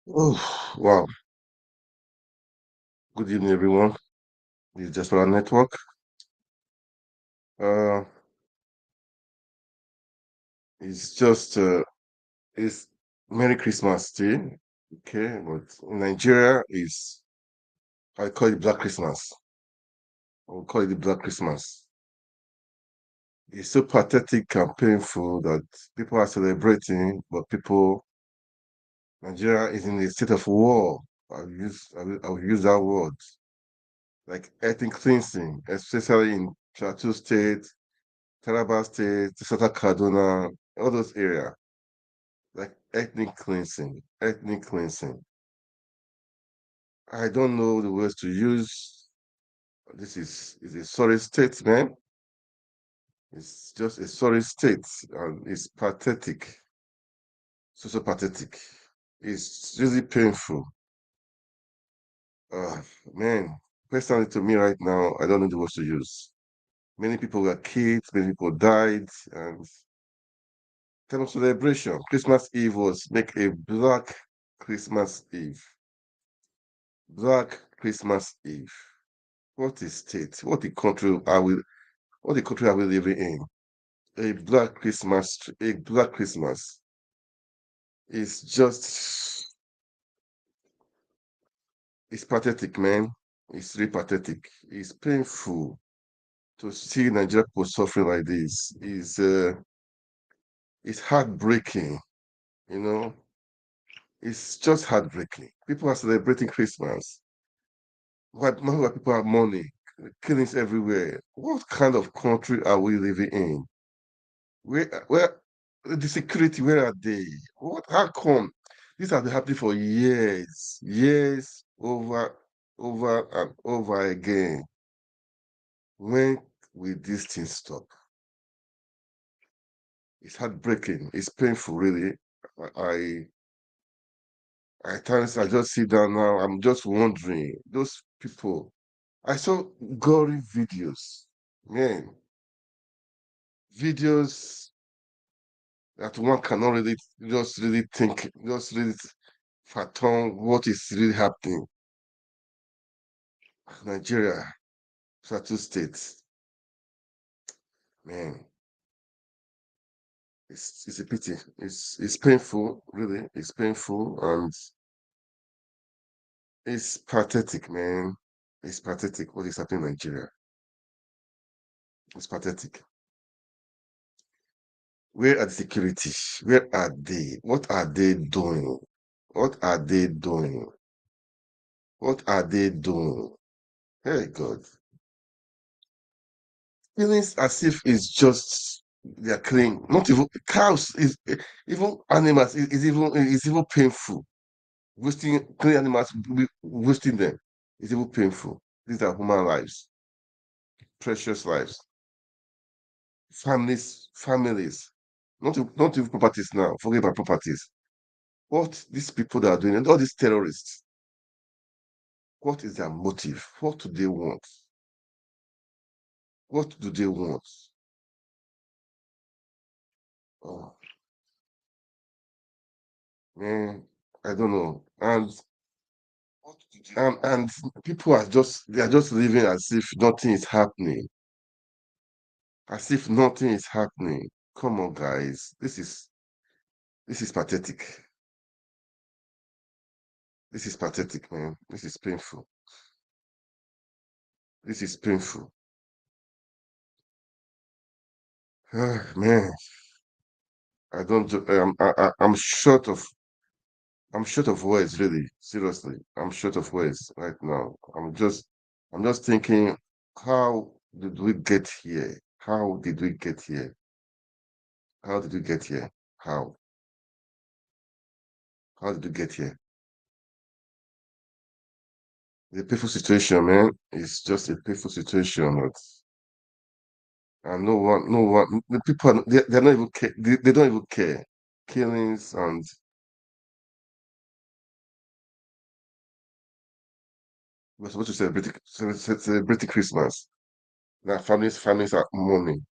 Oh, wow. Good evening, everyone. This is just for our network. Uh, it's just it's Merry Christmas still. Okay, but in Nigeria is I call it Black Christmas. I will call it the Black Christmas. It's so pathetic and painful that people are celebrating, but Nigeria is in a state of war. I'll use that word like ethnic cleansing, especially in Plateau State, Taraba State, Southern Kaduna, all those areas. Like ethnic cleansing, ethnic cleansing. I don't know the words to use. This is a sorry statement. It's just a sorry state, and it's pathetic. So pathetic. It's really painful. Uh, man, personally to me right now, I don't know the words to use. Many people were killed, many people died, and kind of celebration. Christmas Eve was make a black Christmas Eve. Black Christmas Eve. What a state, what the country are we living in? A black Christmas is just, it's pathetic, man. It's really pathetic. It's painful to see Nigeria people suffering like this. It's heartbreaking, you know. It's just heartbreaking. People are celebrating Christmas. Why people have money? Killings everywhere. What kind of country are we living in? Where the security, where are they? What how come? This has been happening for years, years over and over again. When will this thing stop? It's heartbreaking, it's painful, really. I at times I just sit down now, I'm just wondering, those people. I saw gory videos, man, videos that one cannot really just really think, just really fathom what is really happening. Nigeria, Plateau State, man, it's a pity. It's painful, really. It's painful and it's pathetic, man. It's pathetic what is happening in Nigeria. It's pathetic. Where are the security? Where are they? What are they doing? What are they doing? What are they doing? Hey God. Feelings as if it's just they're clean. Not even cows is even animals is even painful. Wasting clean animals, wasting them is even painful. These are human lives, precious lives, families. Not even properties now. Forget about properties. What these people that are doing, and all these terrorists, what is their motive? What do they want? What do they want? Oh man, I don't know. And people are just living as if nothing is happening. As if nothing is happening. Come on, guys. This is pathetic. This is pathetic, man. This is painful. This is painful. Ah, man, I don't. I'm short of words, really. Seriously, I'm short of words right now. I'm just thinking, how did we get here? How did we get here? How did we get here? How? How did we get here? The painful situation, man. It's just a painful situation. And no one, the people, they're not even care. They don't even care. Killings and we're supposed to celebrate Christmas. Now families are mourning.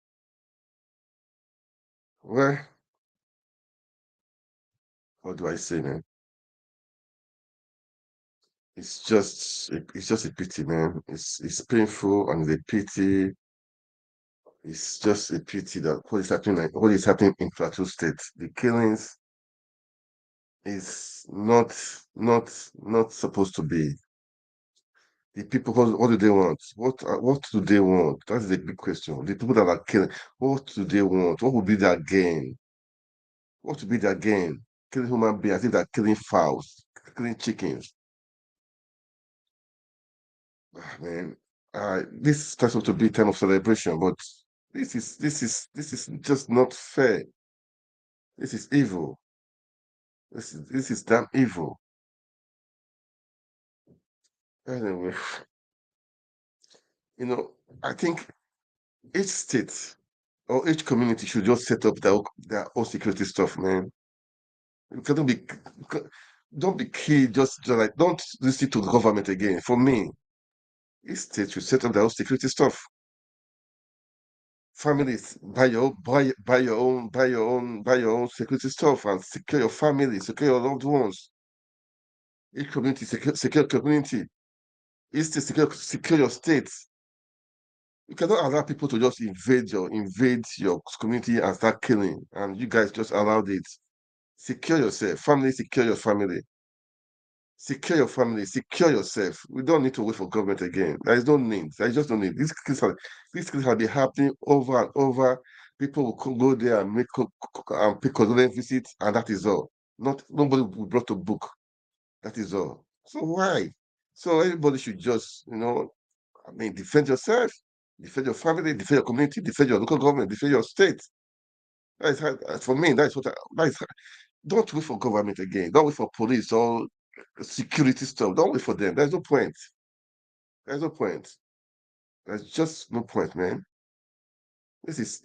Well, what do I say, man? it's just a pity, man. It's painful and it's a pity. It's just a pity that what is happening in Plateau State. The killings is not supposed to be. The people, what do they want? What do they want? That's the big question. The people that are killing, what do they want? What would be their gain? What would be their gain? Killing human beings, as if they're killing fowls, killing chickens. Ah, man, this is supposed to be time of celebration, but this is just not fair. This is evil. This is damn evil. Anyway, you know, I think each state or each community should just set up their own security stuff, man. You cannot be, don't be key, just like, don't listen to the government again. For me, each state should set up their own security stuff. Families, buy your own security stuff and secure your family, secure your loved ones. Each community, secure community. Each state, secure your state. You cannot allow people to just invade your community and start killing, and you guys just allowed it. Secure yourself, family, secure your family. Secure your family, secure yourself. We don't need to wait for government again. There is no need. There is just no need. These things have been happening over and over. People will go there and and pay condolence visits, and that is all. Nobody will brought a book. That is all. So why? So everybody should just, I mean, defend yourself, defend your family, defend your community, defend your local government, defend your state. For me. Don't wait for government again. Don't wait for police or security stuff. Don't wait for them. There's no point. There's no point. There's just no point, man. This is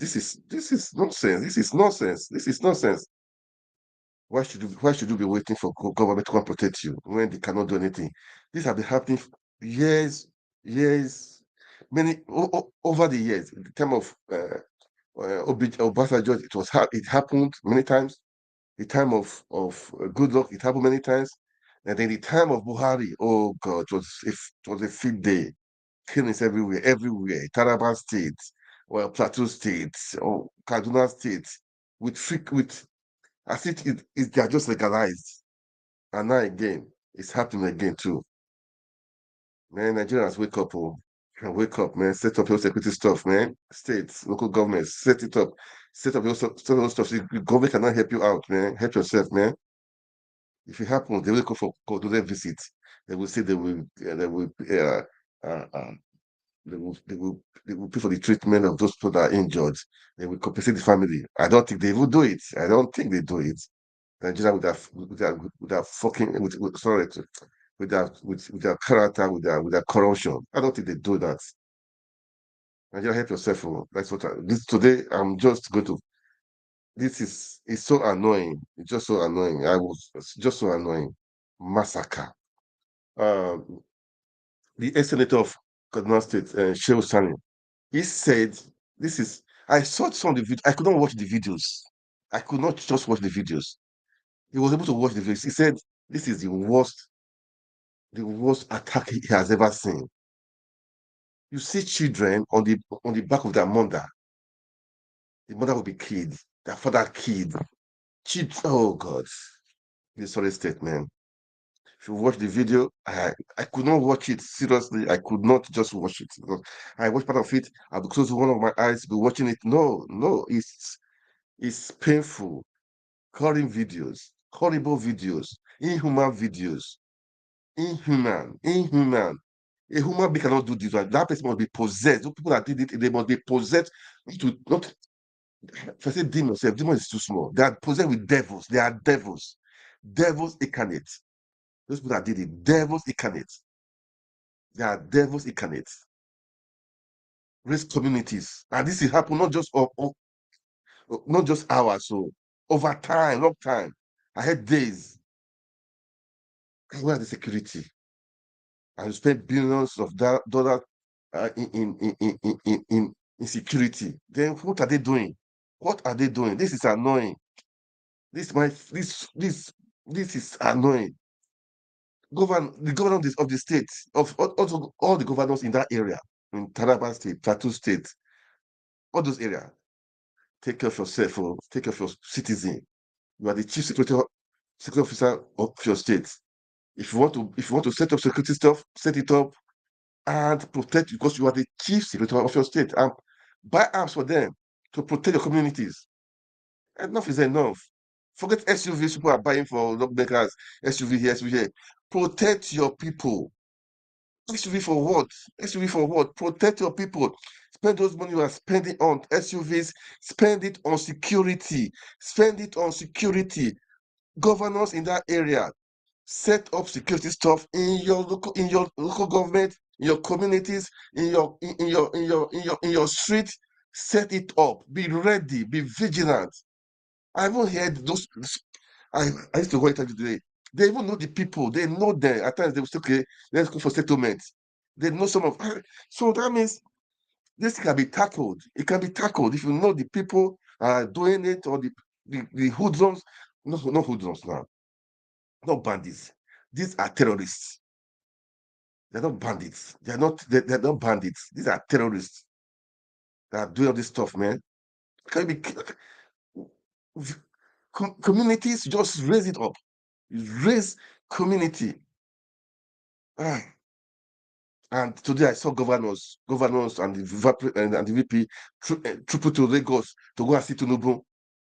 nonsense. This is nonsense. This is nonsense. Why should you be waiting for government to come protect you when they cannot do anything? This has been happening for years, years, over the years. In the time of Obasanjo, it happened many times. The time of good luck, it happened many times. And then the time of Buhari, oh God, it was a fit day. Killings everywhere, everywhere. Taraba State, well, Plateau State, or Kaduna State, with as they are just legalized. And now again, it's happening again too. Man, Nigerians, wake up, oh. Wake up, man. Set up your security stuff, man. States, local governments, set it up. Set up your stuff. The government cannot help you out, man. Help yourself, man. If it happens, they will go to their visit. They will say uh, uh, they will pay for the treatment of those people that are injured. They will compensate the family. I don't think they will do it. I don't think they do it. Nigeria with their fucking sorry with their character, with their corruption. I don't think they do that. Nigeria, help yourself. Oh. That's what this today. I'm just going to. This is it's so annoying. It's just so annoying. It's just so annoying. Massacre. Um, the ex-senator of Kaduna State, Shehu Sani, he said, "This is." I saw some of the video. I could not watch the videos. I could not just watch the videos. He was able to watch the videos. He said, "This is the worst attack he has ever seen." You see children on the back of their mother. The mother will be killed. Their father killed. Oh God, this sorry statement. If you watch the video, I could not watch it seriously. I could not just watch it because I watched part of it. I'll be closing one of my eyes, be watching it. No, no, it's painful. Horrible videos, inhuman videos, inhuman. A human being cannot do this one. That person must be possessed. Those people that did it, they must be possessed. Not if I say demons, demon is too small. They are possessed with devils. They are devils, devils incarnate. Those people that did it, devils incarnate. They are devils incarnate. Race communities, and this is happen not just hours, so over time, long time. I had days. Where the security? And you spend billions of dollars in security. Then what are they doing? What are they doing? This is annoying. This is annoying. the governor of the state, of also all the governors in that area, in Taraba State, Plateau State, all those areas, take care of yourself, or take care of your citizen. You are the chief security officer of your state. If you want to set up security stuff, set it up and protect, because you are the chief security of your state, and buy arms for them to protect your communities. Enough is enough. Forget SUVs people are buying for lawmakers, SUV here, SUV here. Protect your people. SUV for what? SUV for what? Protect your people. Spend those money you are spending on SUVs, spend it on security. Spend it on security. Governors in that area, set up security stuff in your local government, in your communities, in your street. Set it up. Be ready. Be vigilant. I haven't heard those. I used to go interview today. They even know the people. They know them. At times they will say, okay, let's go for settlement. They know some of. So that means this can be tackled. It can be tackled if you know the people are doing it, or the hoodlums. No, not hoodlums now. Not bandits. These are terrorists. They're not bandits. They're not bandits. These are terrorists that are doing all this stuff, man. Can be communities just raise it up. Raise community. Ah, and today I saw governors and the VP triple to Lagos to go and see Tinubu.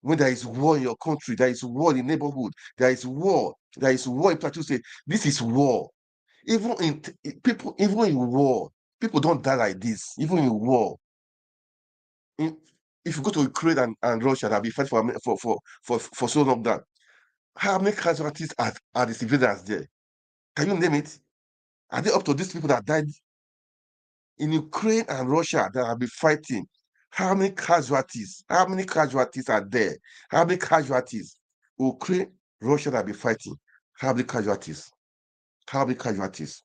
When there is war in your country, there is war in the neighborhood, there is war in Plateau State. This is war. Even in war, people don't die like this. Even in war, in, if you go to Ukraine and Russia, that be fighting for so long, that how many casualties are the civilians there? Can you name it? Are they up to these people that died in Ukraine and Russia that have been fighting? How many casualties? How many casualties are there? How many casualties? Ukraine, Russia that have been fighting. How many casualties? How many casualties?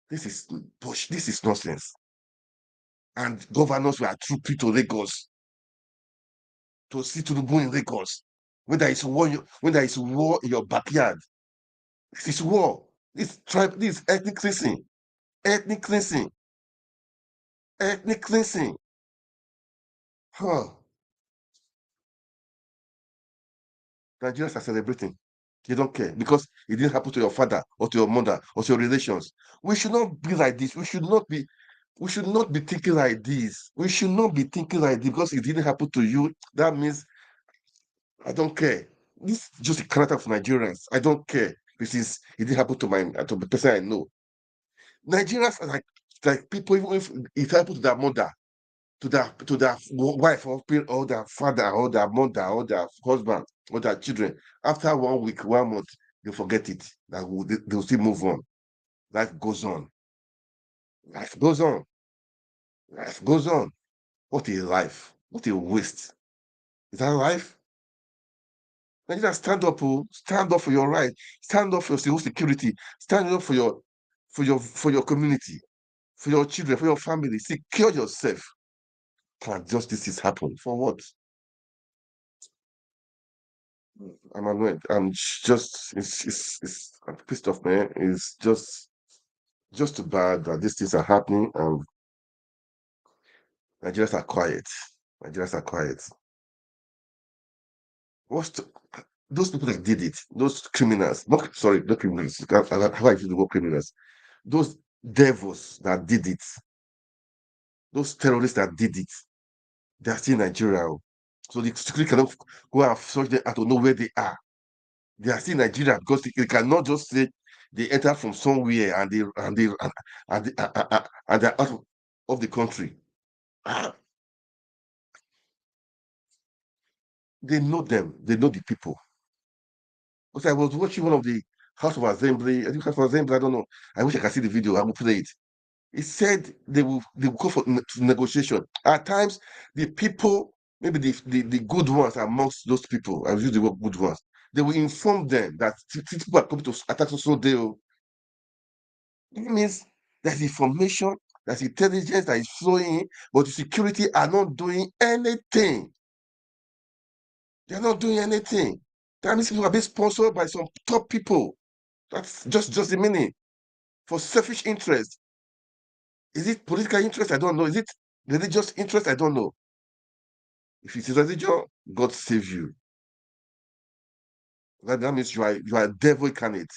This is push. This is nonsense. And governors were trooping to Lagos to see to the moon in Lagos. When there is war in your backyard, this is war. This is ethnic cleansing. Ethnic cleansing. Ethnic cleansing. Huh. Nigerians are celebrating. They don't care because it didn't happen to your father or to your mother or to your relations. We should not be like this. We should not be thinking like this. We should not be thinking like this because it didn't happen to you. That means I don't care. This is just a character of Nigerians. I don't care. It didn't happen to the person I know. Nigerians are like people, even if it happened to their mother, to their wife, or their father, or their mother, or their husband, or their children. After 1 week, 1 month, they forget it. They'll still move on. Life goes on. Life goes on. Life goes on. What a life. What a waste. Is that life? Nigeria, stand up, oh, stand up for your right, stand up for your civil security, stand up for your community, for your children, for your family. Secure yourself. Can justice is happen for what? I'm annoyed. I'm just I'm pissed off, man. It's just too bad that these things are happening and Nigerians are quiet. Nigerians are quiet. What's the, those people that did it? Those criminals? Not sorry, not criminals. How I use the word criminals? Those devils that did it. Those terrorists that did it. They are still in Nigeria. Oh. So the security cannot go and search them out to know where they are. They are still in Nigeria because they cannot just say they enter from somewhere and they're out of the country. Ah, they know them. They know the people. Because I was watching one of the House of Assembly. I think House of Assembly. I don't know. I wish I could see the video. I will play it. It said they will go for negotiation. At times, the people, maybe the good ones amongst those people, I use the word good ones, they will inform them that people are coming to attack us. So they will. It means there's information, there's intelligence that is flowing, but the security are not doing anything. They're not doing anything. That means people are being sponsored by some top people. That's just the meaning. For selfish interest. Is it political interest? I don't know. Is it religious interest? I don't know. If it is religion, God save you. That means you are a devil incarnate.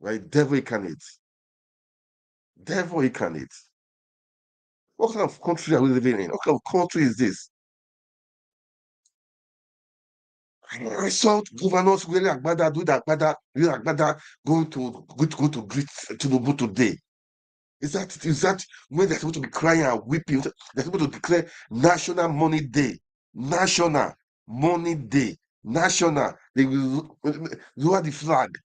You are a devil incarnate. Devil incarnate. What kind of country are we living in? What kind of country is this? I saw governors wearing agbada, doing agbada, going to greet Tinubu today. Is that when they're supposed to be crying and weeping? They're supposed to declare National Money Day. National Money Day. National. They will lower the flag.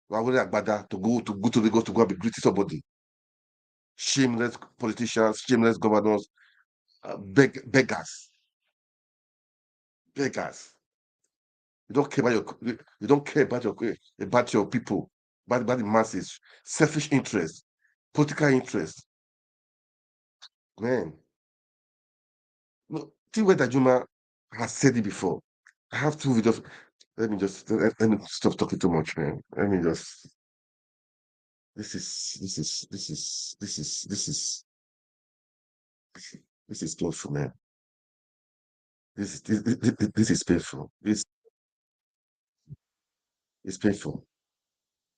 We're wearing agbada to go to Lagos to go and be greeting somebody. Shameless politicians, shameless governors, beggars. Beggars. You don't care about you don't care about your people, about the masses, selfish interest, political interest. Man, no, Tiwa Dajuma has said it before. I have two videos. Let me stop talking too much, man. Let me just this is painful, man. This is painful. This is painful.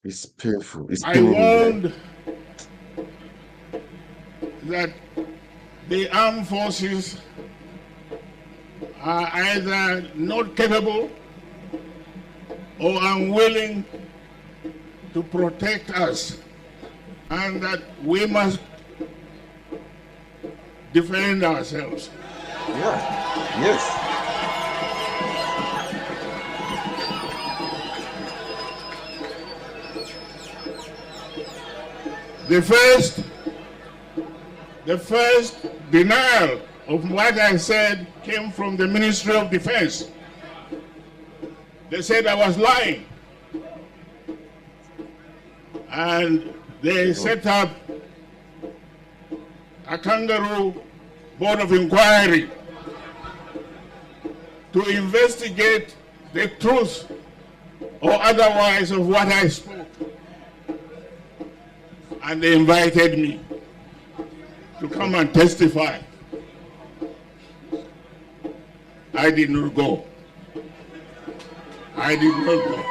It's painful. It's I paining me, man. warned that the armed forces are either not capable or unwilling to protect us, and that we must defend ourselves. Yeah. Yes. The first denial of what I said came from the Ministry of Defense. They said I was lying. And they set up a kangaroo board of inquiry to investigate the truth or otherwise of what I spoke. And they invited me to come and testify. I did not go. I did not go.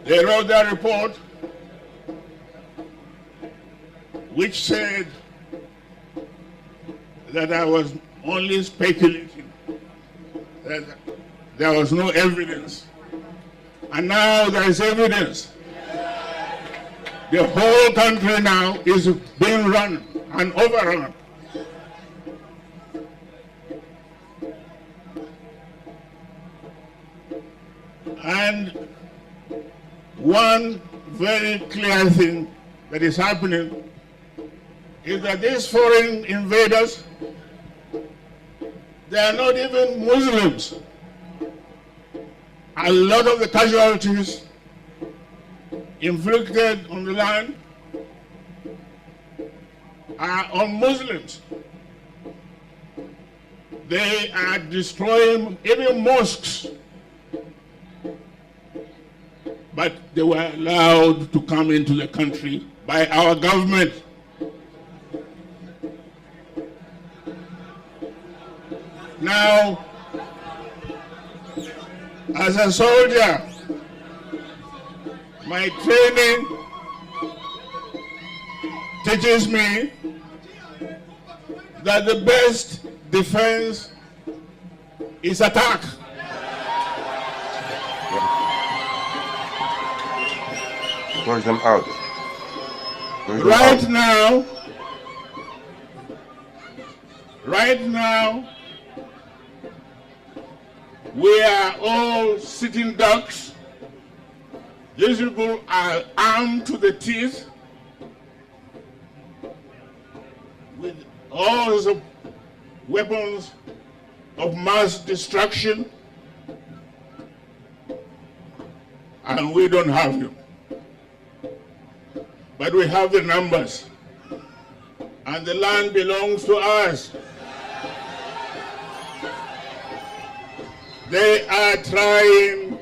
They wrote a report which said that I was only speculating, that there was no evidence. And now there is evidence. The whole country now is being run and overrun. And one very clear thing that is happening is that these foreign invaders, they are not even Muslims. A lot of the casualties inflicted on the land are on Muslims. They are destroying even mosques, but they were allowed to come into the country by our government. Now, as a soldier, my training teaches me that the best defense is attack. Push them out. Right now, we are all sitting ducks. These people are armed to the teeth with all the weapons of mass destruction, and we don't have them. But we have the numbers. and the land belongs to us. They are trying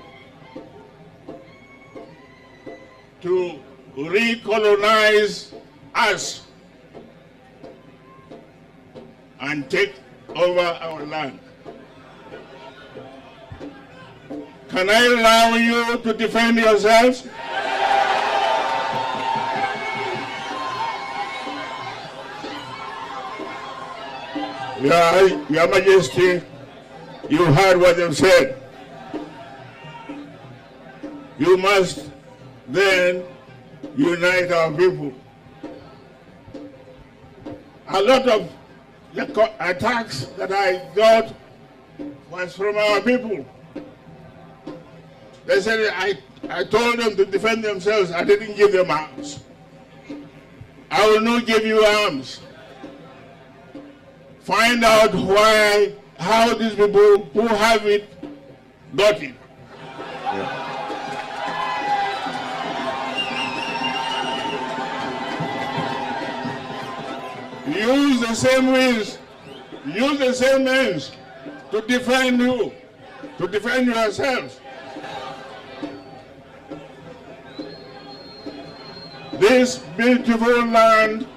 to recolonize us and take over our land. Can I allow you to defend yourselves? Your Majesty, you heard what they've said. You must then unite our people. A lot of the attacks that I got was from our people. They said I told them to defend themselves. I didn't give them arms. I will not give you arms. Find out how these people who have it got it. Yeah. Use the same means. Use the same means to defend you, to defend yourselves. This beautiful land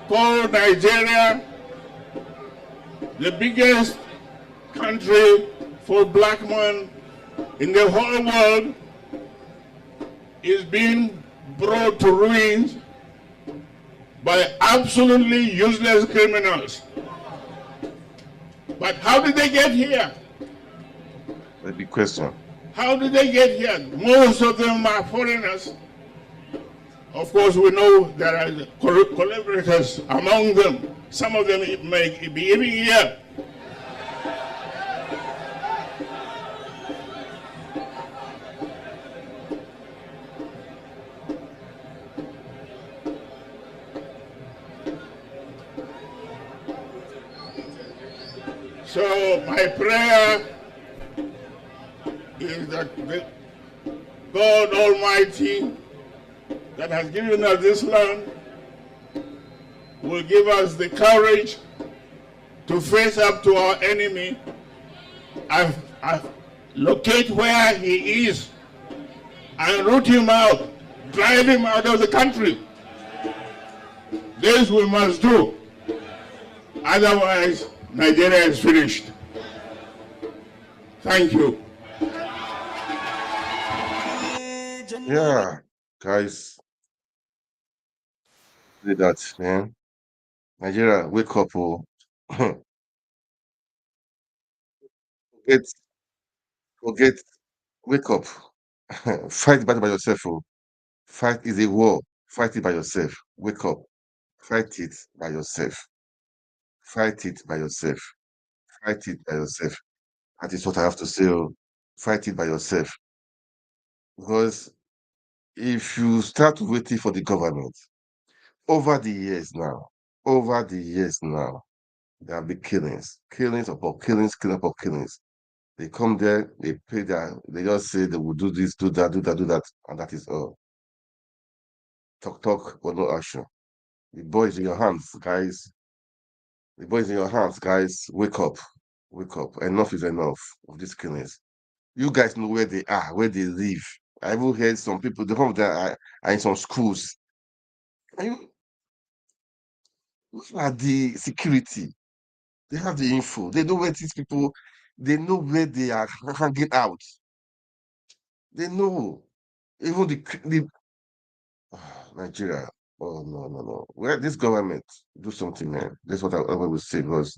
called Nigeria, the biggest country for black men in the whole world, is being brought to ruins by absolutely useless criminals. But how did they get here? The big question. How did they get here? Most of them are foreigners. Of course, we know there are collaborators among them. Some of them may be even here. So my prayer is that God Almighty that has given us this land will give us the courage to face up to our enemy and locate where he is and root him out, drive him out of the country. This we must do. Otherwise, Nigeria is finished. Thank you. Yeah, guys, did that, man. Nigeria, wake up, oh. forget, forget, wake up. Fight the battle by yourself, oh. Fight is a war. Fight it by yourself. Wake up. Fight it by yourself. Fight it by yourself. Fight it by yourself. That is what I have to say. Oh. Fight it by yourself. Because if you start waiting for the government, over the years now, there have been killings, killings upon killings, killing upon killings. They come there, they pay they just say they will do this, do that, do that, do that, and that is all. Talk, but no action. The boy is in your hands, guys. The boy is in your hands, guys. Wake up. Wake up. Enough is enough of these killings. You guys know where they are, where they live. I even heard some people, the of them are in some schools. And what are the security? They have the info. They know where these people, they know where they are hanging out. They know. Even the Nigeria. Oh no, no, no. Well, this government do something, man. That's what I will say. Because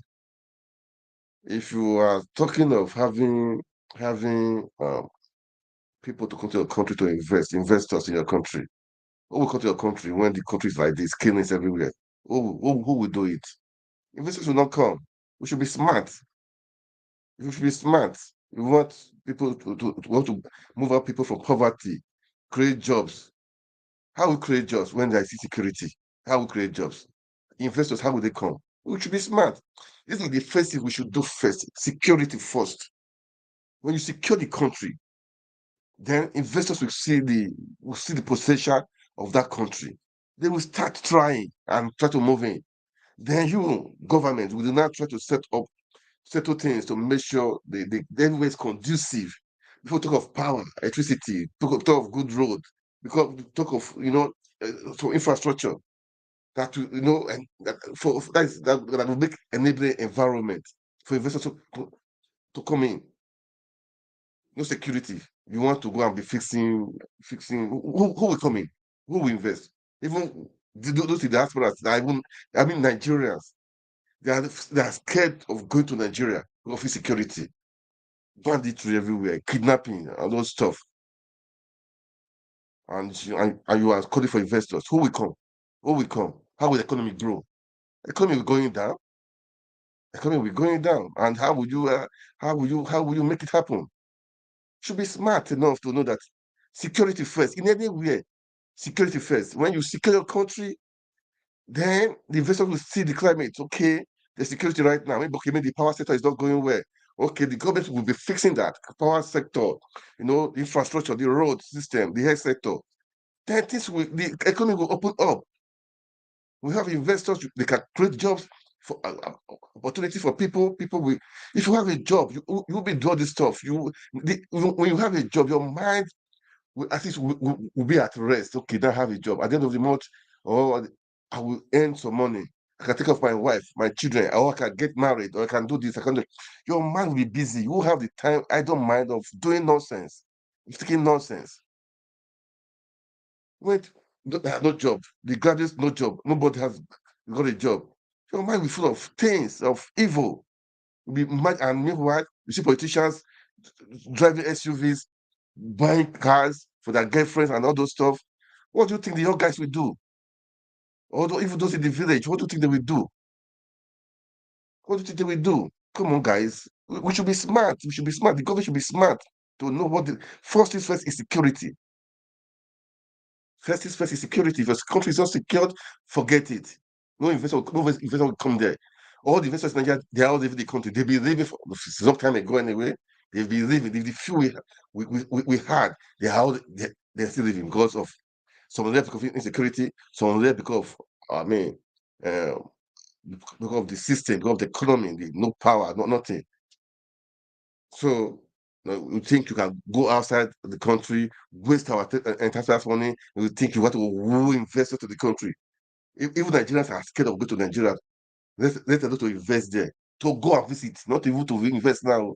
if you are talking of having people to come to your country to investors in your country, who will come to your country when the country is like this, killings everywhere? Who will do it? Investors will not come. We should be smart. We should be smart. We want people to want to move out people from poverty, create jobs. How we create jobs when there is insecurity? How we create jobs? Investors, how will they come? We should be smart. This is the first thing we should do first. Security first. When you secure the country, then investors will see the potential of that country. They will start trying and try to move in. Then you, government, will now try to settle things to make sure everywhere is conducive. People talk of power, electricity, people talk of good road, because talk of so infrastructure that will, and that will make enabling environment for investors to come in. No security. You want to go and be fixing. Who will come in? Who will invest? Even those in diasporas, even I mean Nigerians, they are scared of going to Nigeria of insecurity, banditry everywhere, kidnapping, and those stuff. And you are calling for investors. Who will come? Who will come? How will the economy grow? Economy will going down. Economy will going down. And how will you make it happen? Should be smart enough to know that security first in anywhere. Security first. When you secure your country, then the investor will see the climate. Okay, the security right now. Maybe the power sector is not going well. Okay, the government will be fixing that power sector, the infrastructure, the road system, the health sector. Then the economy will open up. We have investors. They can create jobs for opportunity for people. People will. If you have a job, you'll be doing this stuff. When you have a job, your mind at least will be at rest. Okay, now I have a job. At the end of the month, or I will earn some money. I can take care of my wife, my children, or I can get married, or I can do this. I can do. Your mind will be busy. You will have the time. I don't mind of doing nonsense, speaking nonsense. Wait, no job. The graduates, no job. Nobody has got a job. Your mind will be full of things of evil. Be mad, and meanwhile, you see politicians driving SUVs, buying cars for their girlfriends and all those stuff. What do you think the young guys will do? Although even those in the village, what do you think they will do? What do you think they will do? Come on, guys. We should be smart. We should be smart. The government should be smart to know what the first things first is security. First things first is security. If your country is not secured, forget it. No investor will come there. All the investors in Nigeria, they are all leaving the country. They've been leaving for some time ago anyway. They've been leaving. The few we had, they're still leaving because of some of them because of insecurity, some of them because of, I mean, uh, because of the system, because of the economy, no power, nothing. So you think you can go outside the country, waste our taxpayers' money, and you think you want to woo investors to the country. Even Nigerians are scared of going to Nigeria. Let alone to invest there. To go and visit, not even to invest now.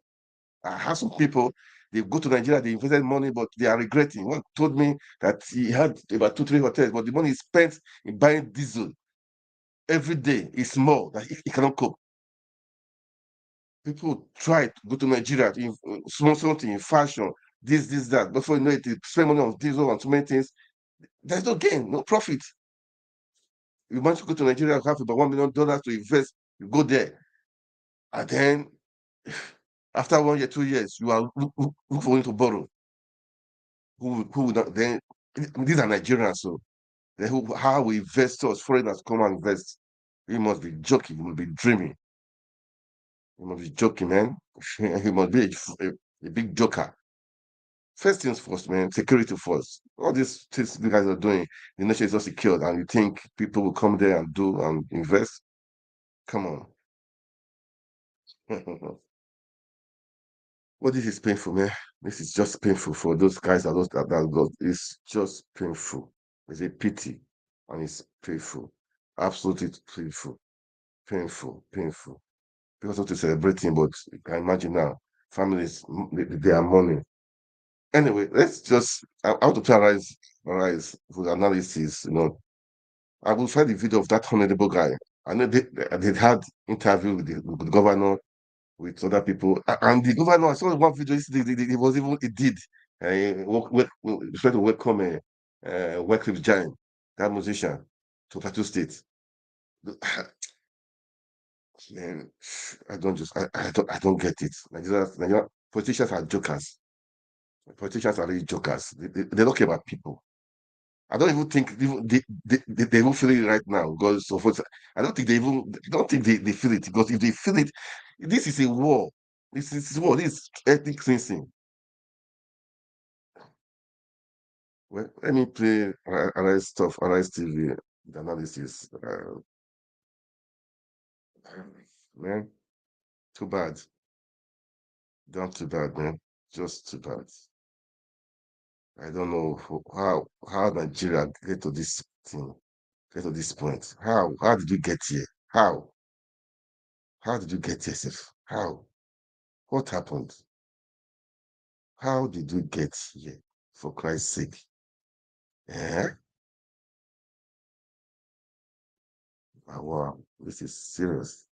I have some people, they go to Nigeria, they invested money, but they are regretting. One told me that he had about 2, 3 hotels, but the money he spent in buying diesel every day is more that he cannot cope. People try to go to Nigeria in small something in fashion, this, that. Before you know it, they spend money on diesel and so many things. There's no gain, no profit. You want to go to Nigeria, have about $1 million to invest, you go there. And then after 1 year, 2 years, you are look for to borrow. Who would not then these are Nigerians, so then how will investors, foreigners come and invest? You must be joking, you must be dreaming. You must be joking, man. You must be a big joker. First things first, man. Security first. All these things you guys are doing, the nation is not secured, and you think people will come there and do and invest? Come on. Well, this is painful, man. This is just painful for those guys and those that got. It's just painful. It's a pity, and it's painful. Absolutely painful. Painful. Painful. Because not to celebrating, but you can imagine now, families they are mourning. Anyway, let's just I want to arise with analysis. I will find the video of that honorable guy. I know they had interview with the governor, with other people, and the governor. I saw one video. He was even he did. Try to welcome Wycliffe Jean, that musician, to Plateau State. Man, I don't get it. Nigeria politicians are jokers. Politicians are really jokers. They don't care about people. I don't even think they even feel it right now because of what I don't think I don't think they feel it because if they feel it, this is a war. This is war. This is ethnic cleansing. Well, let me play Arise stuff, Arise TV. the analysis. Man, too bad. Not too bad, man. Just too bad. I don't know how Nigeria get to this thing, get to this point. How did you get here? How did you get here, Sif? How? What happened? How did you get here? For Christ's sake. Eh? Wow, this is serious.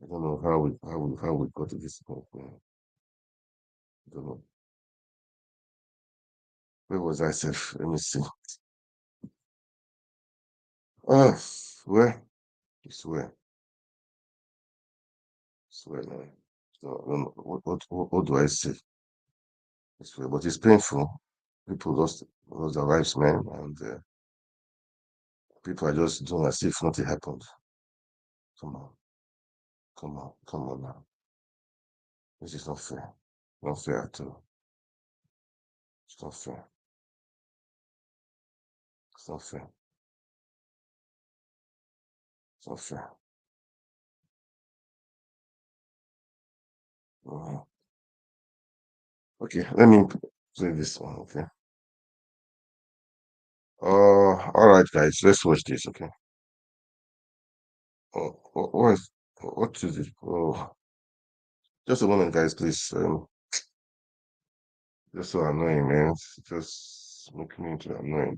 I don't know how we got to this point, man. I don't know. Where was I, Sif? Let me see. Oh, where? It's where? It's where, man. So, I don't know. What do I say? It's where, but it's painful. People lost their lives, man, and people are just doing as if nothing happened. Come on, come on now. This is not fair. Not fair at all. It's not fair. It's not fair. It's not fair. Mhm. Okay, let me play this one, okay? All right, guys, let's watch this, okay? What is it? Oh, just a moment, guys, please. Just so annoying, man. It's just making me into annoying.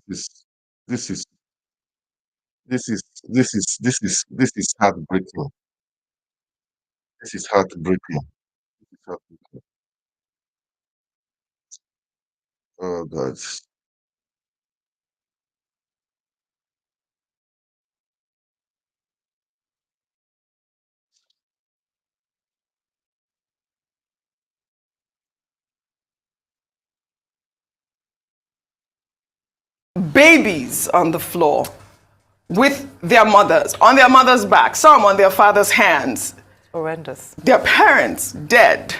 This is this is this is heartbreaking. This is heartbreaking. This is heartbreaking. Oh God. Babies on the floor with their mothers, on their mother's back, some on their father's hands. Horrendous. Their parents dead.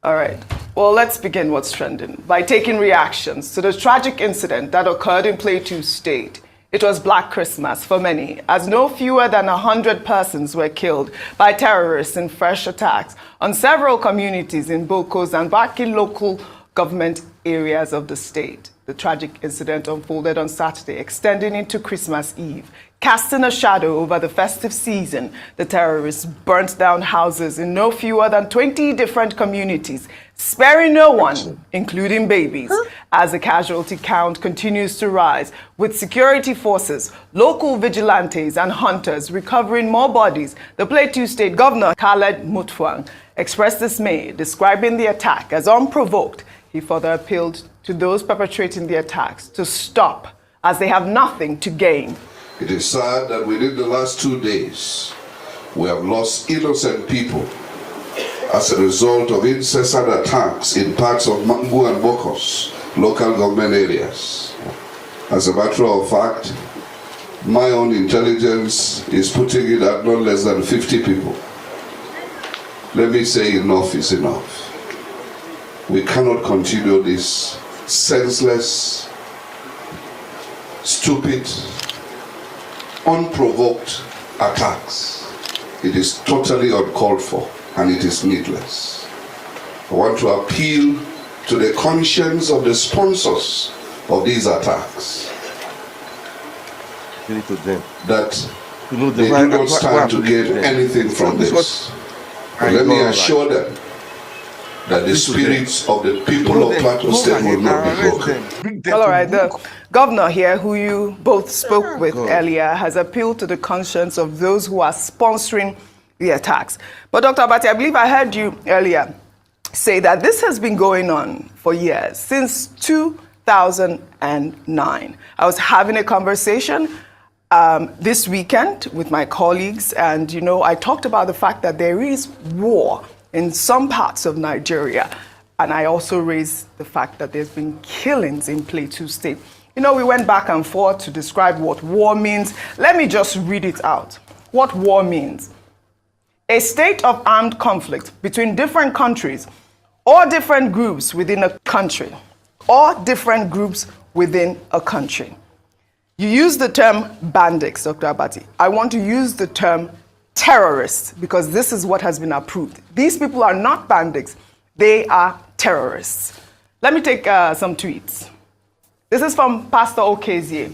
All right. Well, let's begin what's trending by taking reactions to the tragic incident that occurred in Plateau State. It was Black Christmas for many, as no fewer than 100 persons were killed by terrorists in fresh attacks on several communities in Bokos and Baki local government areas of the state. The tragic incident unfolded on Saturday, extending into Christmas Eve. Casting a shadow over the festive season, the terrorists burnt down houses in no fewer than 20 different communities, sparing no one, including babies, as the casualty count continues to rise, with security forces, local vigilantes, and hunters recovering more bodies. The Plateau State Governor, Khaled Mutfwang, expressed dismay, describing the attack as unprovoked. He further appealed to those perpetrating the attacks to stop, as they have nothing to gain. It is sad that within the last 2 days, we have lost innocent people as a result of incessant attacks in parts of Mangu and Bokos, local government areas. As a matter of fact, my own intelligence is putting it at not less than 50 people. Let me say enough is enough. We cannot continue this senseless, stupid, unprovoked attacks. It is totally uncalled for and it is needless. I want to appeal to the conscience of the sponsors of these attacks that they do not stand to gain anything from this. But let me assure them that the spirits of the people of Plateau State will not be broken. All right, the governor here, who you both spoke with earlier, has appealed to the conscience of those who are sponsoring the attacks. But Dr. Abati, I believe I heard you earlier say that this has been going on for years, since 2009. I was having a conversation this weekend with my colleagues, and, you know, I talked about the fact that there is war in some parts of Nigeria. And I also raised the fact that there's been killings in Plateau State. You know, we went back and forth to describe what war means. Let me just read it out. What war means. a state of armed conflict between different countries or different groups within a country, or different groups within a country. You use the term bandits, Dr. Abati. I want to use the term terrorists because this is what has been approved. These people are not bandits, they are terrorists. Let me take some tweets. This is from Pastor Okezie.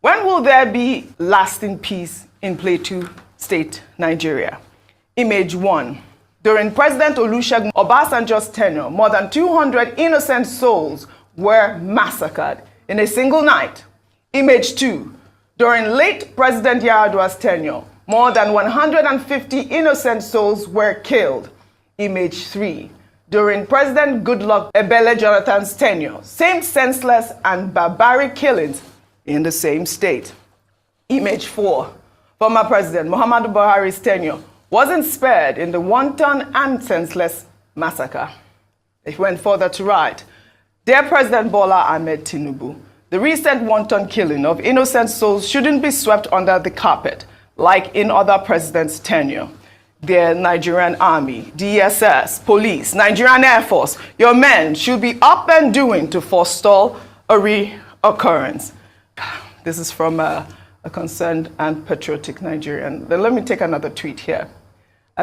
When will there be lasting peace in Plateau State, Nigeria? Image 1. During President Olusegun Obasanjo's tenure, more than 200 innocent souls were massacred in a single night. Image 2. During late President Yar'Adua's tenure, more than 150 innocent souls were killed. Image 3. During President Goodluck Ebele Jonathan's tenure, same senseless and barbaric killings in the same state. Image 4. Former President Muhammadu Buhari's tenure wasn't spared in the wanton and senseless massacre. It went further to write, Dear President Bola Ahmed Tinubu, the recent wanton killing of innocent souls shouldn't be swept under the carpet, like in other presidents' tenure. The Nigerian Army, DSS, police, Nigerian Air Force, your men should be up and doing to forestall a reoccurrence. This is from a concerned and patriotic Nigerian. Then let me take another tweet here.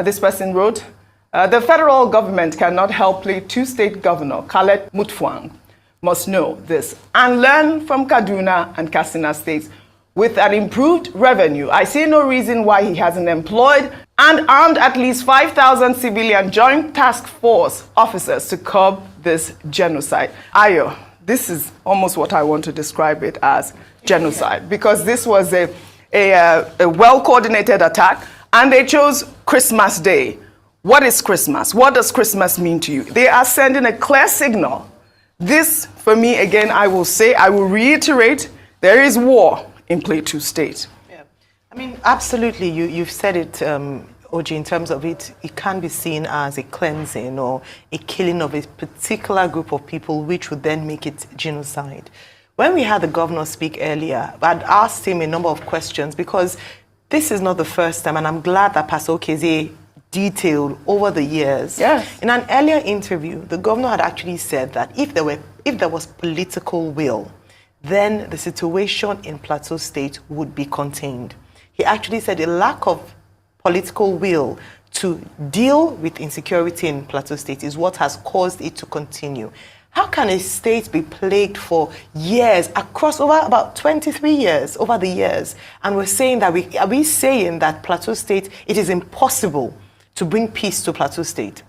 This person wrote, the federal government cannot help Plateau State Governor Khaled Mutfwang must know this and learn from Kaduna and Katsina states. With an improved revenue, I see no reason why he hasn't employed and armed at least 5,000 civilian Joint Task Force officers to curb this genocide. Ayo, this is almost what I want to describe it as, genocide, because this was a well-coordinated attack, and they chose Christmas Day. What is Christmas? What does Christmas mean to you? They are sending a clear signal. This, for me, again, I will say, I will reiterate, there is war in Plateau State. Yeah. I mean, absolutely, you've said it, Oji, in terms of it can be seen as a cleansing or a killing of a particular group of people, which would then make it genocide. When we had the governor speak earlier, I'd asked him a number of questions because this is not the first time, and I'm glad that Pastor Okezie detailed over the years. Yes. In an earlier interview, the governor had actually said that if there was political will, then the situation in Plateau State would be contained. He actually said a lack of political will to deal with insecurity in Plateau State is what has caused it to continue. How can a state be plagued for years, across over about 23 years, over the years, and we're saying that are we saying that Plateau State, it is impossible to bring peace to Plateau State?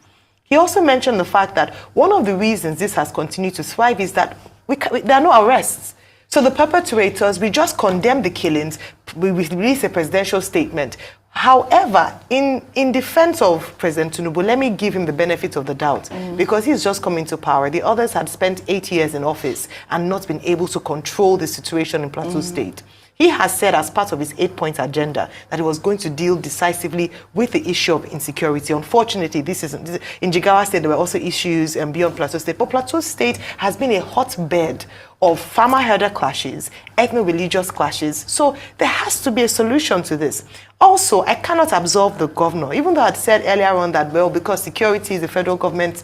He also mentioned the fact that one of the reasons this has continued to thrive is that there are no arrests. So the perpetrators, we just condemn the killings, we release a presidential statement. However, in defense of President Tinubu, let me give him the benefit of the doubt, because he's just come into power. The others had spent 8 years in office and not been able to control the situation in Plateau State. He has said as part of his 8-point agenda that he was going to deal decisively with the issue of insecurity. Unfortunately, in Jigawa State, there were also issues beyond Plateau State. But Plateau State has been a hotbed of farmer-herder clashes, ethno-religious clashes. So there has to be a solution to this. Also, I cannot absolve the governor, even though I'd said earlier on that, well, because security is the federal government's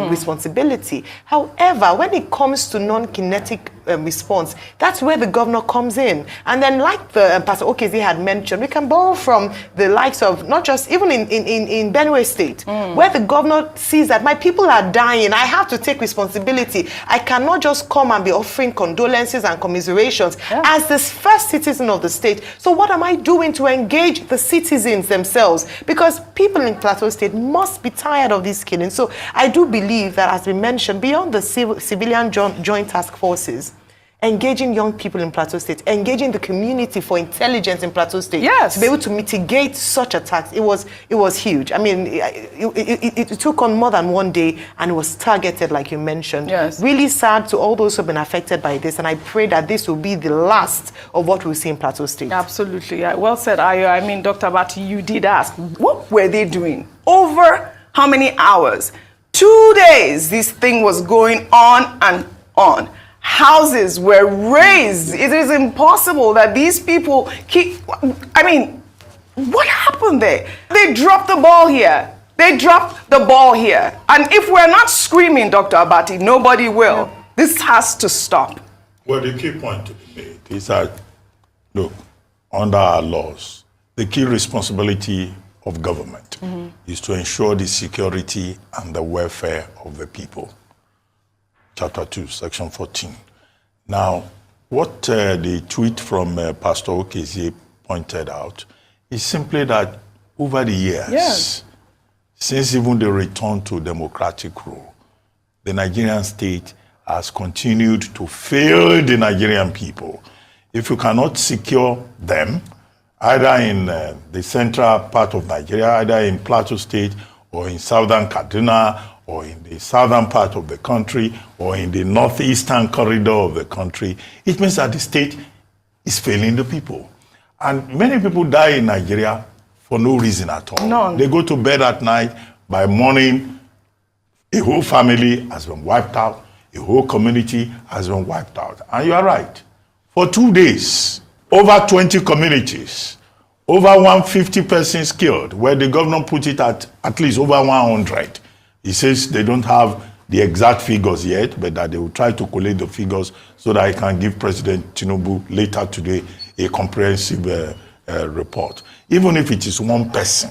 responsibility. However, when it comes to non-kinetic response, that's where the governor comes in. And then, like the Pastor Okezie had mentioned, we can borrow from the likes of, not just, even in Benue State, where the governor sees that my people are dying, I have to take responsibility. I cannot just come and be offering condolences and commiserations as the first citizen of the state. So what am I doing to engage the citizens themselves? Because people in Plateau State must be tired of these killings. So I do believe that, as we mentioned, beyond the civilian joint task forces, engaging young people in Plateau State, engaging the community for intelligence in Plateau State, to be able to mitigate such attacks, it was huge. I mean, it took on more than one day, and it was targeted, like you mentioned. Yes. Really sad to all those who have been affected by this, and I pray that this will be the last of what we'll see in Plateau State. Absolutely. Well said, Ayo. I mean, Dr. Abati, you did ask, what were they doing? Over how many hours? 2 days, this thing was going on and on. Houses were razed. It is impossible that these people keep, I mean, What happened there? They dropped the ball here. They dropped the ball here. And if we're not screaming, Dr. Abati, nobody will. Yeah. This has to stop. Well, the key point to be made is that, look, under our laws, the key responsibility of government is to ensure the security and the welfare of the people. Chapter 2, Section 14. Now, what the tweet from Pastor Okezie pointed out is simply that over the years, since even the return to democratic rule, the Nigerian state has continued to fail the Nigerian people. If you cannot secure them, either in the central part of Nigeria, either in Plateau State or in southern Kaduna or in the southern part of the country or in the northeastern corridor of the country, it means that the state is failing the people. And many people die in Nigeria for no reason at all. None. They go to bed at night by morning, a whole family has been wiped out, a whole community has been wiped out. And you are right. For 2 days, over 20 communities, over 150 persons killed, where the governor put it at least over 100. He says they don't have the exact figures yet, but that they will try to collate the figures so that I can give President Tinubu later today a comprehensive report. Even if it is one person,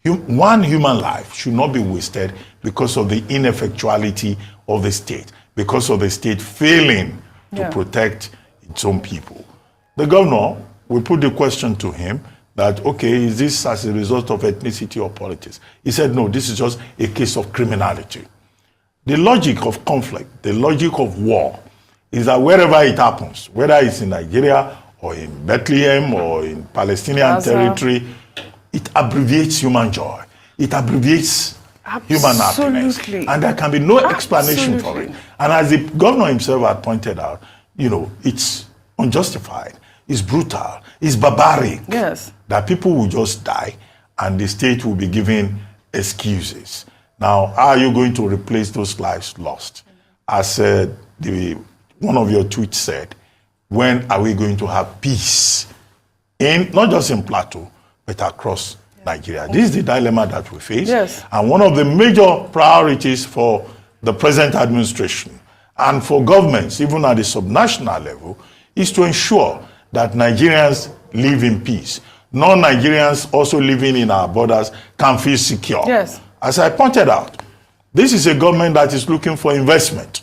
one human life should not be wasted because of the ineffectuality of the state, because of the state failing to protect its own people. The governor, we put the question to him that, okay, is this as a result of ethnicity or politics? He said, no, this is just a case of criminality. The logic of conflict, the logic of war, is that wherever it happens, whether it's in Nigeria or in Bethlehem or in Palestinian territory, it abbreviates human joy. It abbreviates human happiness. And there can be no explanation for it. And as the governor himself had pointed out, you know, it's unjustified, it's brutal, it's barbaric. Yes. That people will just die and the state will be giving excuses. Now, how are you going to replace those lives lost? As one of your tweets said, when are we going to have peace? Not just in Plateau, but across Nigeria. This is the dilemma that we face. Yes. And one of the major priorities for the present administration and for governments, even at the subnational level, is to ensure that Nigerians live in peace. Non-Nigerians also living in our borders can feel secure. Yes. As I pointed out, this is a government that is looking for investment.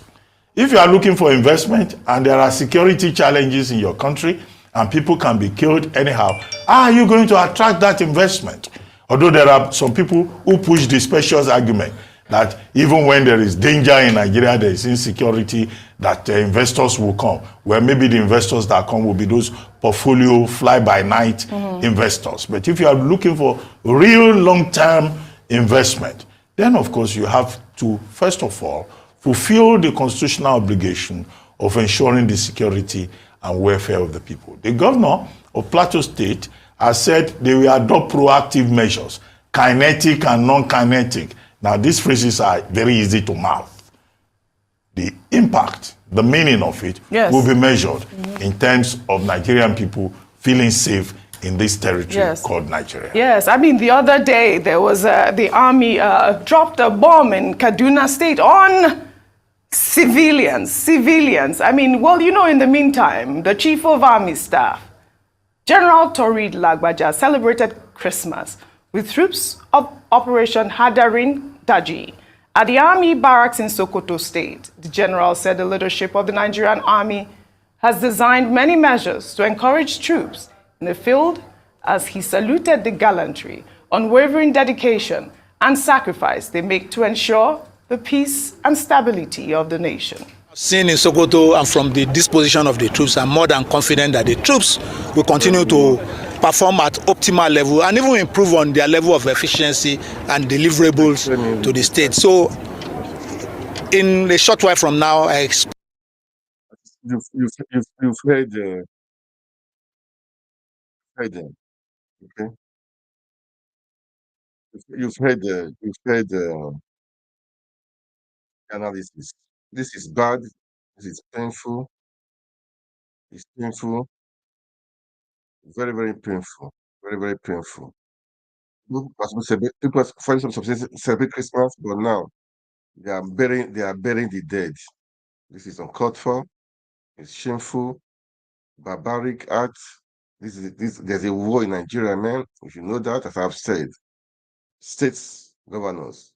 If you are looking for investment and there are security challenges in your country and people can be killed anyhow, how are you going to attract that investment? Although there are some people who push the specious argument that even when there is danger in Nigeria, there is insecurity, that investors will come. Well, maybe the investors that come will be those portfolio fly-by-night investors. But if you are looking for real long-term investment, then of course you have to, first of all, fulfill the constitutional obligation of ensuring the security and welfare of the people. The governor of Plateau State has said they will adopt proactive measures, kinetic and non-kinetic. Now, these phrases are very easy to mouth. The impact, the meaning of it will be measured in terms of Nigerian people feeling safe in this territory called Nigeria. Yes, I mean, the other day there was the army dropped a bomb in Kaduna State on civilians. I mean, well, you know, in the meantime, the Chief of Army Staff, General Torid Lagbaja, celebrated Christmas with troops of Operation Hadarin Daji at the Army Barracks in Sokoto State. The general said the leadership of the Nigerian Army has designed many measures to encourage troops in the field as he saluted the gallantry, unwavering dedication, and sacrifice they make to ensure the peace and stability of the nation. Seen in Sokoto and from the disposition of the troops, I'm more than confident that the troops will continue to perform at optimal level and even improve on their level of efficiency and deliverables to the state. So, in a short while from now, I expect. You've heard them, okay? You've heard analysis. This is bad. This is painful. It's painful. Very, very painful. Very very, very painful. People are finding some celebrate Christmas, but now they are burying the dead. This is uncalled for. It's shameful, barbaric act. There's a war in Nigeria, man. If you know that, as I've said, states, governors,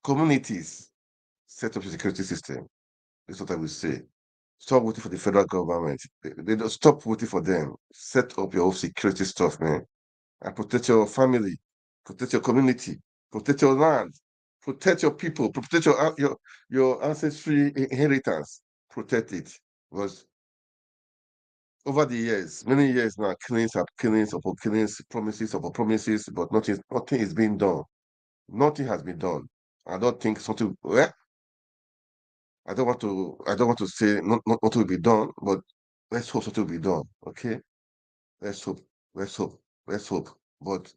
communities set up a security system. This is what I will say. Stop waiting for the federal government. They don't stop waiting for them. Set up your own security stuff, man. And protect your family, protect your community, protect your land, protect your people, protect your ancestry inheritance. Protect it. Because over the years, many years now, killings upon killings, promises upon promises, but nothing is being done. Nothing has been done. I don't think something. Well, I don't want to say not will be done, but let's hope something will be done. Okay, let's hope. Let's hope. Let's hope. But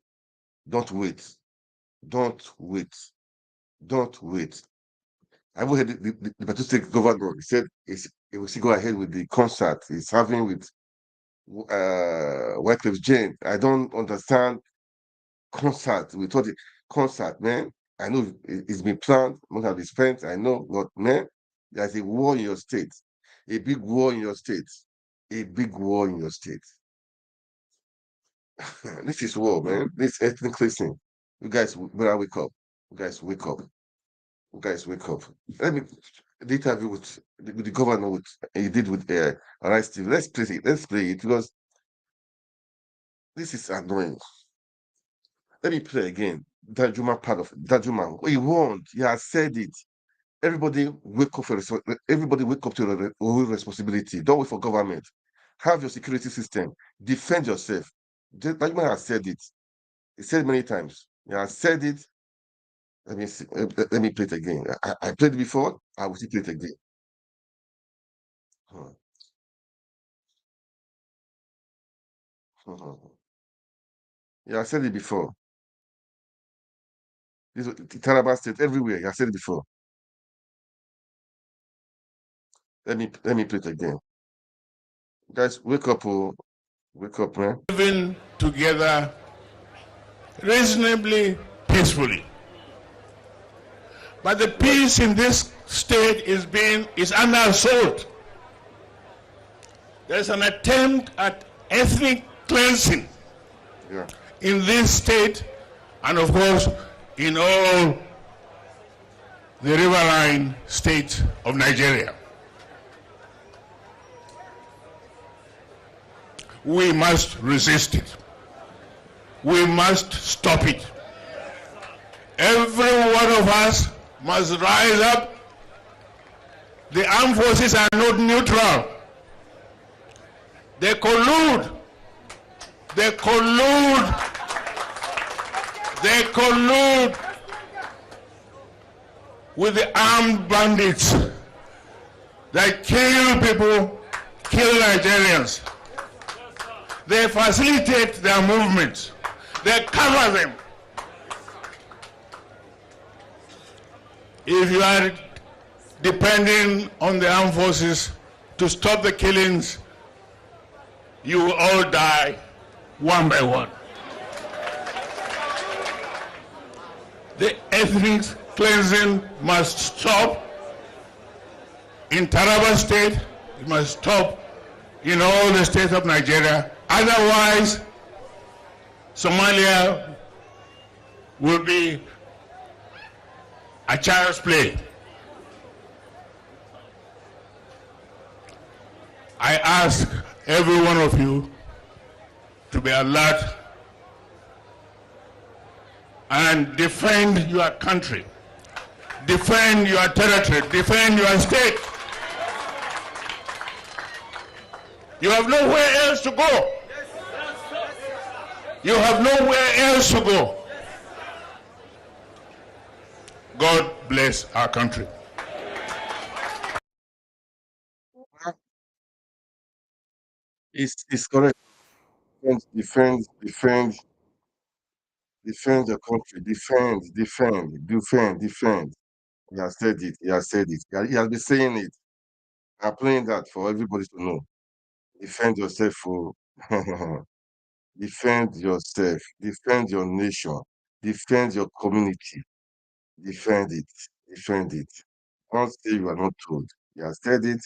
don't wait. Don't wait. Don't wait. I even heard the Plateau State governor. He said he will still go ahead with the concert he's having with Wycliffe Jane. I don't understand concert. We thought it concert, man. I know it's been planned, money has been spent. I know, but man, there's a war in your state, a big war in your state, a big war in your state. This is war, man. This ethnic cleansing. You guys better wake up. You guys wake up. You guys wake up. Let me the interview with the governor with he did with Arise TV. Let's play it. Let's play it because this is annoying. Let me play again. Danjuma part of it. Danjuma. He warned. He has said it. Everybody wake up everybody wake up to your own responsibility. Don't wait for government. Have your security system. Defend yourself. Danjuma has said it. He said it many times. He has said it. Let me see. Let me play it again. I played it before. I will still play it again. Hmm. Hmm. Yeah, I said it before. This Taraba State everywhere. I said it before. Let me play it again. Guys, wake up, oh, wake up, man. Living together reasonably peacefully. But the peace in this state is under assault. There's an attempt at ethnic cleansing Yeah. in this state and of course in all the riverine states of Nigeria. We must resist it. We must stop it. Every one of us must rise up. The armed forces are not neutral. They collude. They collude. They collude with the armed bandits that kill people, kill Nigerians. They facilitate their movements. They cover them. If you are depending on the armed forces to stop the killings, you will all die one by one. The ethnic cleansing must stop in Taraba State. It must stop in all the states of Nigeria. Otherwise, Somalia will be a child's play. I ask every one of you to be alert and defend your country, defend your territory, defend your state. You have nowhere else to go. You have nowhere else to go. God bless our country. It's correct. Defend your country. Defend. He has said it. He has said it. He has been saying it. I'm playing that for everybody to know. Defend yourself. For Defend yourself, defend your nation, defend your community, defend it, defend it. Don't say you are not told. You have said it,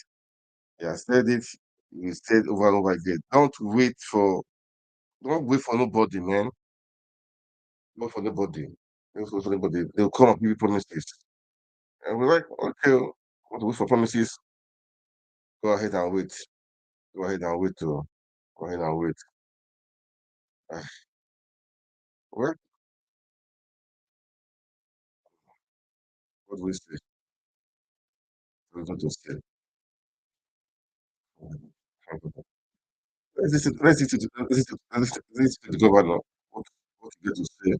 you have said it, you said over and over again. Don't wait for nobody, man. Not for nobody. Don't wait for nobody. They'll come and give you promises. And we're like, okay, want to wait for promises? Go ahead and wait. Go ahead and wait. Go ahead and wait. Ah, well, what do we say? We're going to say. Let's listen to the governor. What you get to say.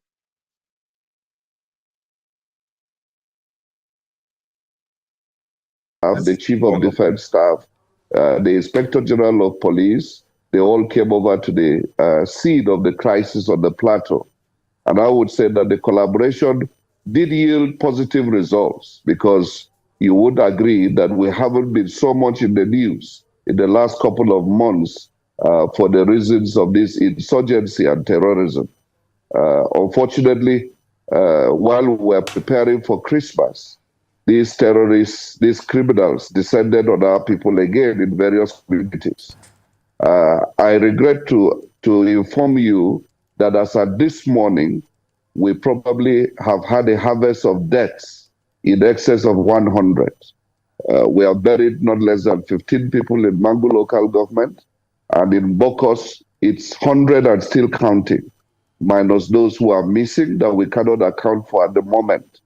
The Chief of Defense Staff, the Inspector General of Police, they all came over to the scene of the crisis on the plateau. And I would say that the collaboration did yield positive results because you would agree that we haven't been so much in the news in the last couple of months for the reasons of this insurgency and terrorism. Unfortunately, while we were preparing for Christmas, these terrorists, these criminals descended on our people again in various communities. I regret to inform you that as at this morning, we probably have had a harvest of deaths in excess of 100. We have buried not less than 15 people in Mangu local government, and in Bokos, it's 100 and still counting, minus those who are missing that we cannot account for at the moment.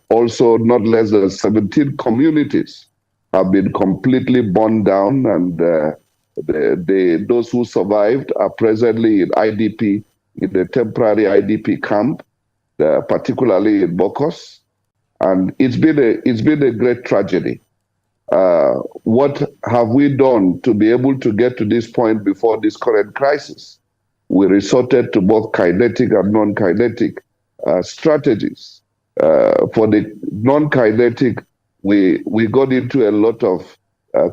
Also, not less than 17 communities have been completely burned down, and those who survived are presently in IDP, in the temporary IDP camp, particularly in Bokos. And it's been a great tragedy. What have we done to be able to get to this point before this current crisis? We resorted to both kinetic and non-kinetic strategies. For the non-kinetic, we got into a lot of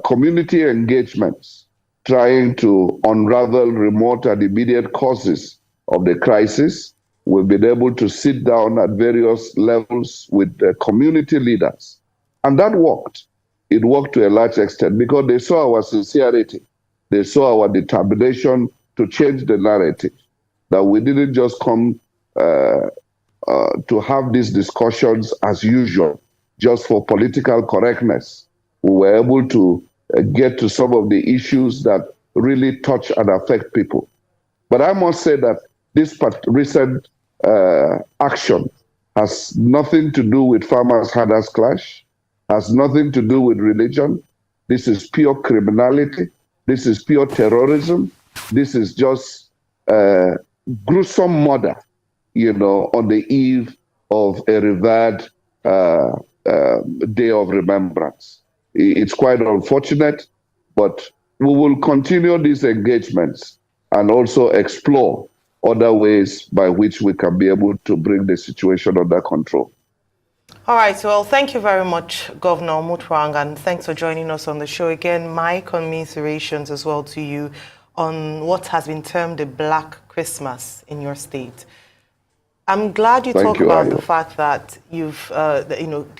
community engagements, trying to unravel remote and immediate causes of the crisis. We've been able to sit down at various levels with the community leaders, and that worked. It worked to a large extent because they saw our sincerity. They saw our determination to change the narrative, that we didn't just come to have these discussions as usual, just for political correctness. We were able to get to some of the issues that really touch and affect people. But I must say that this recent action has nothing to do with farmers' herders clash, has nothing to do with religion. This is pure criminality. This is pure terrorism. This is just gruesome murder, on the eve of a revered day of remembrance. It's quite unfortunate, but we will continue these engagements and also explore other ways by which we can be able to bring the situation under control. All right, well, thank you very much, Governor Mutwang, and thanks for joining us on the show again. My commiserations as well to you on what has been termed a Black Christmas in your state. I'm glad you talk about the fact that you've,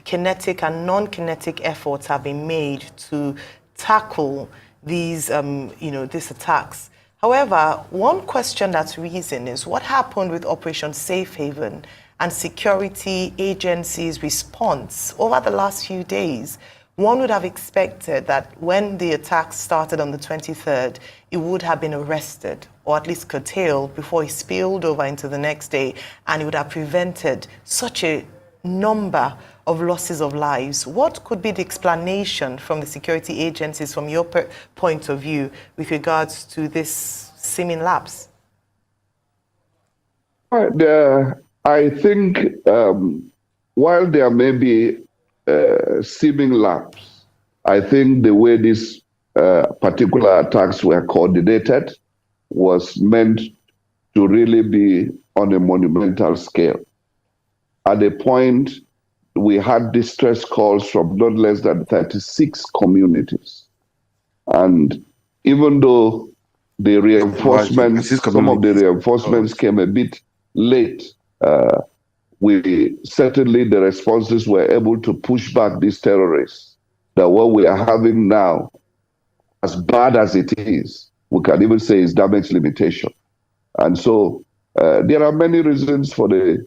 kinetic and non-kinetic efforts have been made to tackle these, these attacks. However, one question that's risen is what happened with Operation Safe Haven and security agencies' response over the last few days? One would have expected that when the attacks started on the 23rd, it would have been arrested or at least curtailed before it spilled over into the next day, and it would have prevented such a number of losses of lives. What could be the explanation from the security agencies, from your point of view, with regards to this seeming lapse? I think while there may be seeming lapse, I think the way these particular attacks were coordinated was meant to really be on a monumental scale. At a point, we had distress calls from not less than 36 communities. And even though the Imagine. And this reinforcements, some of the community. God. reinforcements came a bit late. Certainly the responses were able to push back these terrorists. That what we are having now, as bad as it is, we can even say is damage limitation. And so there are many reasons for the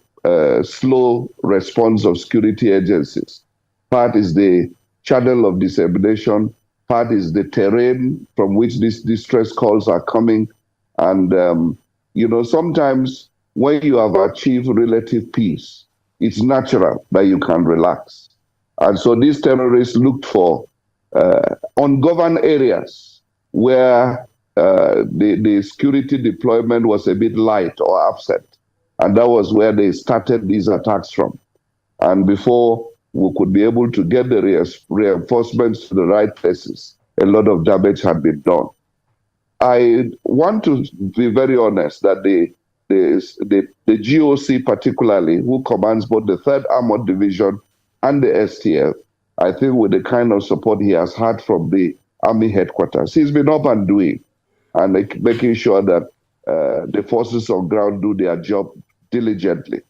slow response of security agencies. Part is the channel of dissemination, part is the terrain from which these distress calls are coming. And, sometimes when you have achieved relative peace, it's natural that you can relax. And so these terrorists looked for ungoverned areas where the security deployment was a bit light or absent. And that was where they started these attacks from. And before we could be able to get the reinforcements to the right places, a lot of damage had been done. I want to be very honest that the GOC particularly, who commands both the 3rd Armored Division and the STF, I think with the kind of support he has had from the Army headquarters, he's been up and doing and making sure that the forces on ground do their job diligently.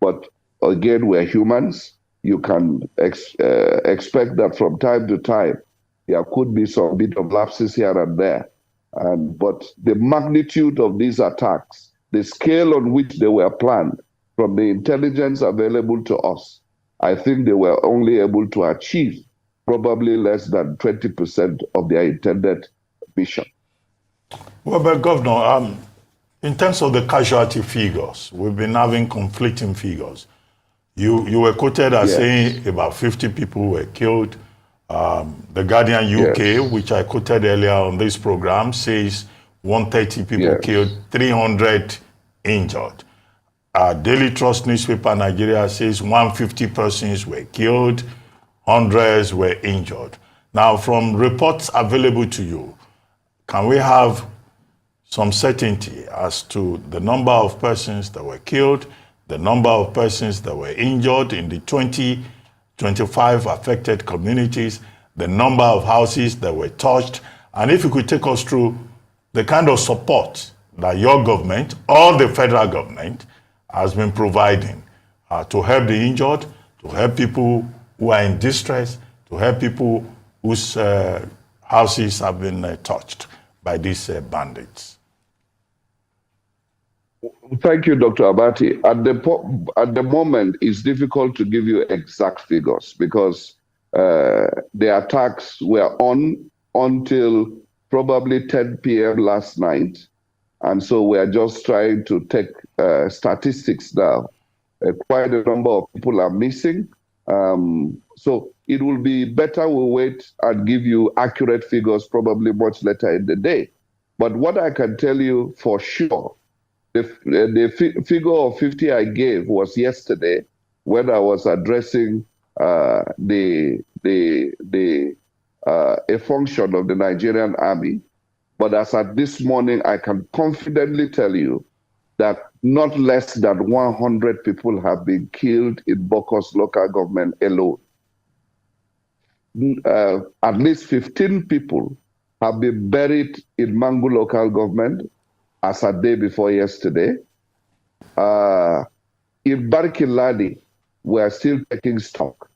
But again, we're humans. You can expect that from time to time, there could be some bit of lapses here and there. But the magnitude of these attacks, the scale on which they were planned, from the intelligence available to us, I think they were only able to achieve probably less than 20% of their intended mission. Well, but Governor, in terms of the casualty figures, we've been having conflicting figures. You were quoted as saying about 50 people were killed. The Guardian UK, which I quoted earlier on this program, says 130 people killed, 300 injured. Daily Trust newspaper Nigeria says 150 persons were killed, hundreds were injured. Now, from reports available to you, can we have some certainty as to the number of persons that were killed, the number of persons that were injured in the 25 affected communities, the number of houses that were touched, and if you could take us through the kind of support that your government or the federal government has been providing to help the injured, to help people who are in distress, to help people whose houses have been touched by these bandits. Thank you, Dr. Abati. At the moment, it's difficult to give you exact figures because the attacks were on until probably 10 p.m. last night. And so we are just trying to take statistics now. Quite a number of people are missing. So it will be better we wait and give you accurate figures probably much later in the day. But what I can tell you for sure, the figure of 50 I gave was yesterday when I was addressing a function of the Nigerian Army. But as at this morning, I can confidently tell you that not less than 100 people have been killed in Bokos local government alone. At least 15 people have been buried in Mangu local government as a day before yesterday. In Barkiladi, we are still taking stock.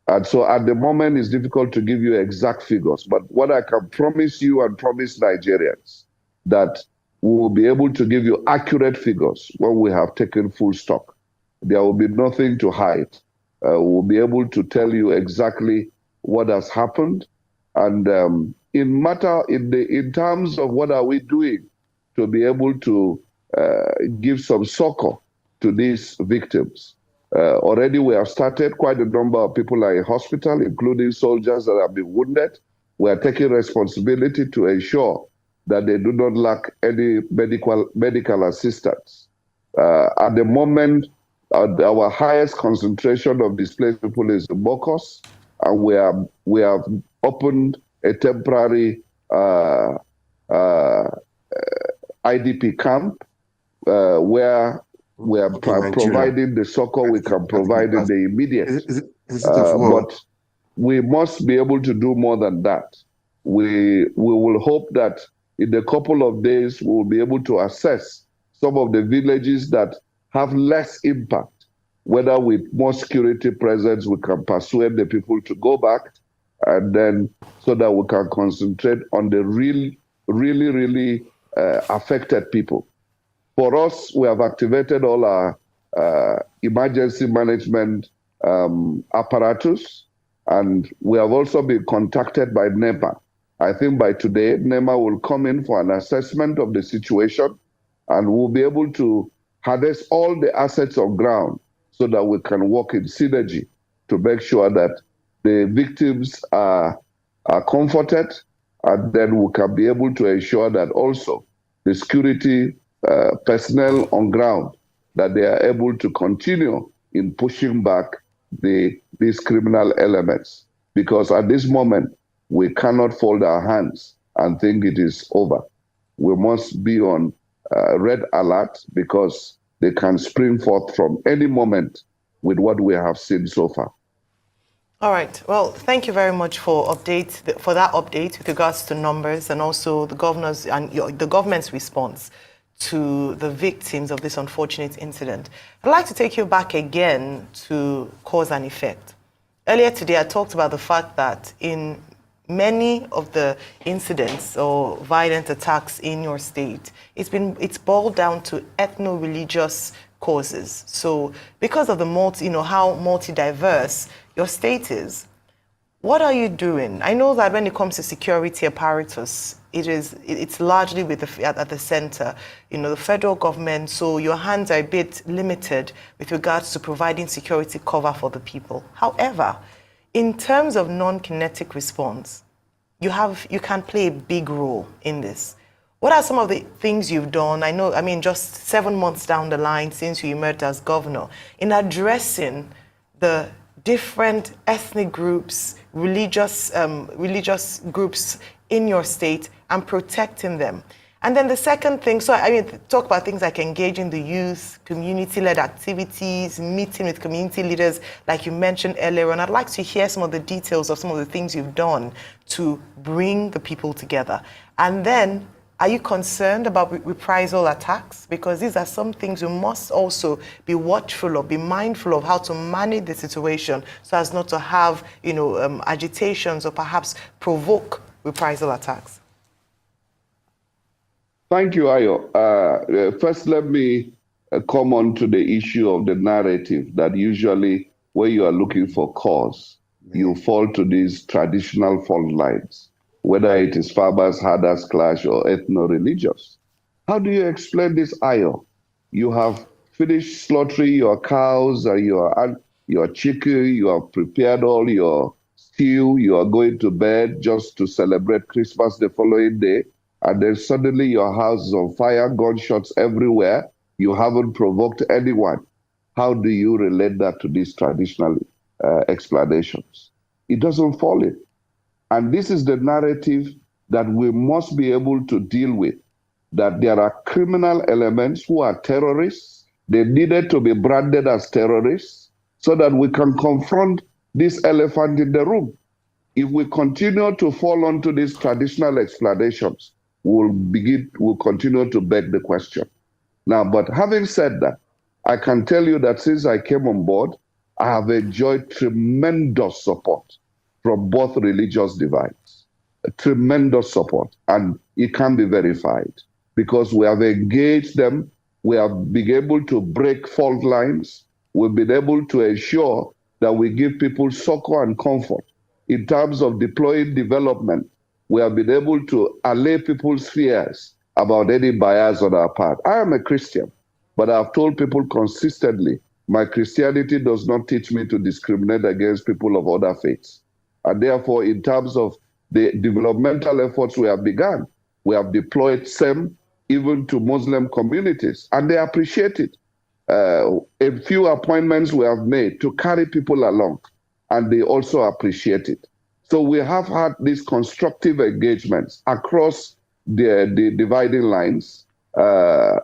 And so at the moment, it's difficult to give you exact figures. But what I can promise you and promise Nigerians, that we will be able to give you accurate figures when we have taken full stock. There will be nothing to hide. We'll be able to tell you exactly what has happened. And in terms of what are we doing to be able to give some succor to these victims. Already we have started. Quite a number of people are in hospital, including soldiers that have been wounded. We are taking responsibility to ensure that they do not lack any medical assistance. At the moment, our highest concentration of displaced people is in Bokos, and we have opened a temporary IDP camp where we are providing the succor we can provide in the immediate. But we must be able to do more than that. We will hope that in a couple of days, we'll be able to assess some of the villages that have less impact. Whether with more security presence, we can persuade the people to go back, and then so that we can concentrate on the really affected people. For us, we have activated all our emergency management apparatus, and we have also been contacted by NEPA. I think by today, NEMA will come in for an assessment of the situation, and we'll be able to harness all the assets of ground so that we can work in synergy to make sure that the victims are comforted, and then we can be able to ensure that also the security personnel on ground, that they are able to continue in pushing back these criminal elements. Because at this moment, we cannot fold our hands and think it is over. We must be on red alert, because they can spring forth from any moment with what we have seen so far. All right. Well, thank you very much for that update with regards to numbers and also the governor's and the government's response to the victims of this unfortunate incident. I'd like to take you back again to cause and effect. Earlier today, I talked about the fact that in many of the incidents or violent attacks in your state, it's boiled down to ethno-religious causes. So because of the how multi-diverse your state is, what are you doing? I know that when it comes to security apparatus, it's largely at the center, the federal government, so your hands are a bit limited with regards to providing security cover for the people. However, in terms of non-kinetic response, you can play a big role in this. What are some of the things you've done? Just 7 months down the line since you emerged as governor, in addressing the different ethnic groups, religious groups in your state and protecting them. And then the second thing, talk about things like engaging the youth, community-led activities, meeting with community leaders, like you mentioned earlier. And I'd like to hear some of the details of some of the things you've done to bring the people together. And then, are you concerned about reprisal attacks? Because these are some things you must also be watchful of, be mindful of how to manage the situation so as not to have, agitations or perhaps provoke reprisal attacks. Thank you, Ayo. First, let me come on to the issue of the narrative that usually when you are looking for cause, you fall to these traditional fault lines, whether it is farmers, herders clash, or ethno-religious. How do you explain this, Ayo? You have finished slaughtering your cows and your chicken, you have prepared all your stew, you are going to bed just to celebrate Christmas the following day, and then suddenly your house is on fire, gunshots everywhere, you haven't provoked anyone. How do you relate that to these traditional explanations? It doesn't fall in. And this is the narrative that we must be able to deal with, that there are criminal elements who are terrorists. They needed to be branded as terrorists so that we can confront this elephant in the room. If we continue to fall onto these traditional explanations, we'll continue to beg the question. Now, but having said that, I can tell you that since I came on board, I have enjoyed tremendous support from both religious divides, tremendous support, and it can be verified because we have engaged them, we have been able to break fault lines, we've been able to ensure that we give people succor and comfort. In terms of deploying development, we have been able to allay people's fears about any bias on our part. I am a Christian, but I've told people consistently, my Christianity does not teach me to discriminate against people of other faiths. And therefore, in terms of the developmental efforts we have begun, we have deployed SEM even to Muslim communities, and they appreciate it. A few appointments we have made to carry people along, and they also appreciate it. So we have had these constructive engagements across the dividing lines. I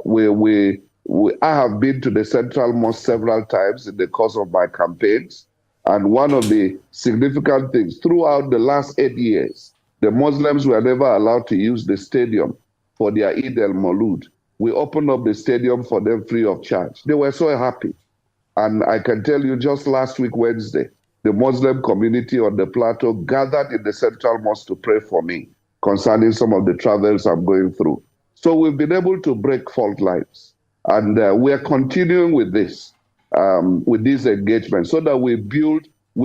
have been to the Central Mosque several times in the course of my campaigns. And one of the significant things, throughout the last 8 years, the Muslims were never allowed to use the stadium for their Eid al-Maulud. We opened up the stadium for them free of charge. They were so happy. And I can tell you, just last week, Wednesday, the Muslim community on the plateau gathered in the Central Mosque to pray for me concerning some of the travels I'm going through. So we've been able to break fault lines. And we're continuing with this engagement so that we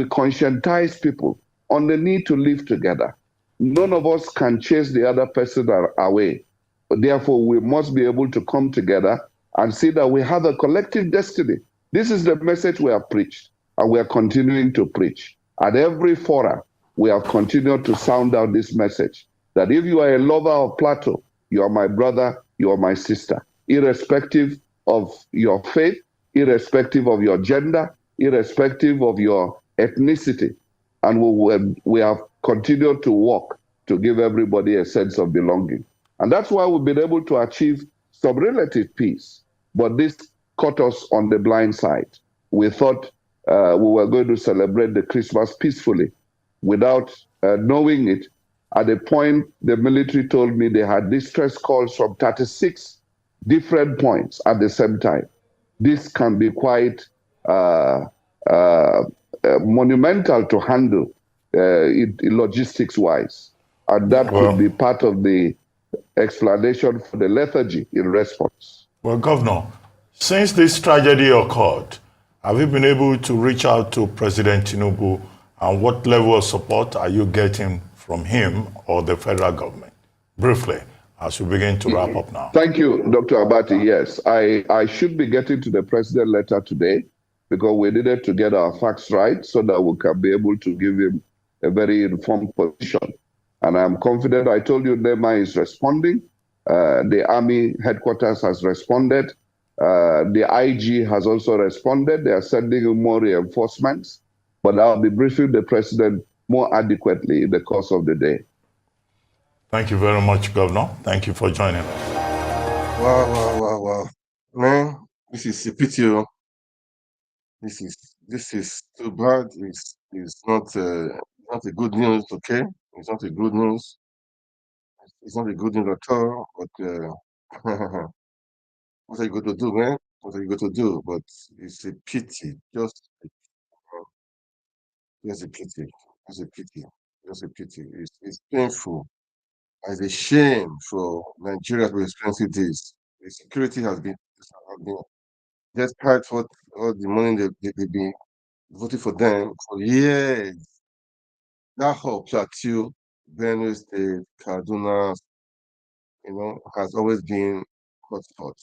conscientize people on the need to live together. None of us can chase the other person away. Therefore, we must be able to come together and see that we have a collective destiny. This is the message we have preached, and we are continuing to preach. At every forum, we have continued to sound out this message, that if you are a lover of Plateau, you are my brother, you are my sister, irrespective of your faith, irrespective of your gender, irrespective of your ethnicity. And we have continued to work to give everybody a sense of belonging. And that's why we've been able to achieve some relative peace. But this caught us on the blind side. We thought we were going to celebrate the Christmas peacefully without knowing it. At a point, the military told me they had distress calls from 36 different points at the same time. This can be quite monumental to handle logistics-wise. And that could be part of the explanation for the lethargy in response. Well, Governor, since this tragedy occurred, have you been able to reach out to President Tinubu, and what level of support are you getting from him or the federal government? Briefly, as we begin to wrap up now. Thank you, Dr. Abati. Yes, I should be getting to the president later today because we needed to get our facts right so that we can be able to give him a very informed position. And I'm confident. I told you NEMA is responding. The Army headquarters has responded. The IG has also responded. They are sending in more reinforcements. But I'll be briefing the president more adequately in the course of the day. Thank you very much, Governor. Thank you for joining us. Wow. Man, this is a pity. This is too bad. It's not a good news, okay? It's not a good news. It's not a good news at all. But what are you going to do, man? What are you going to do? But it's a pity. Just a pity. Just a pity. Just a pity. It's painful. It's a shame for Nigeria to be experiencing this. The security has been despite what all the money they've been voting for them for years. That whole plateau, Benue State, Kaduna, has always been hotspot,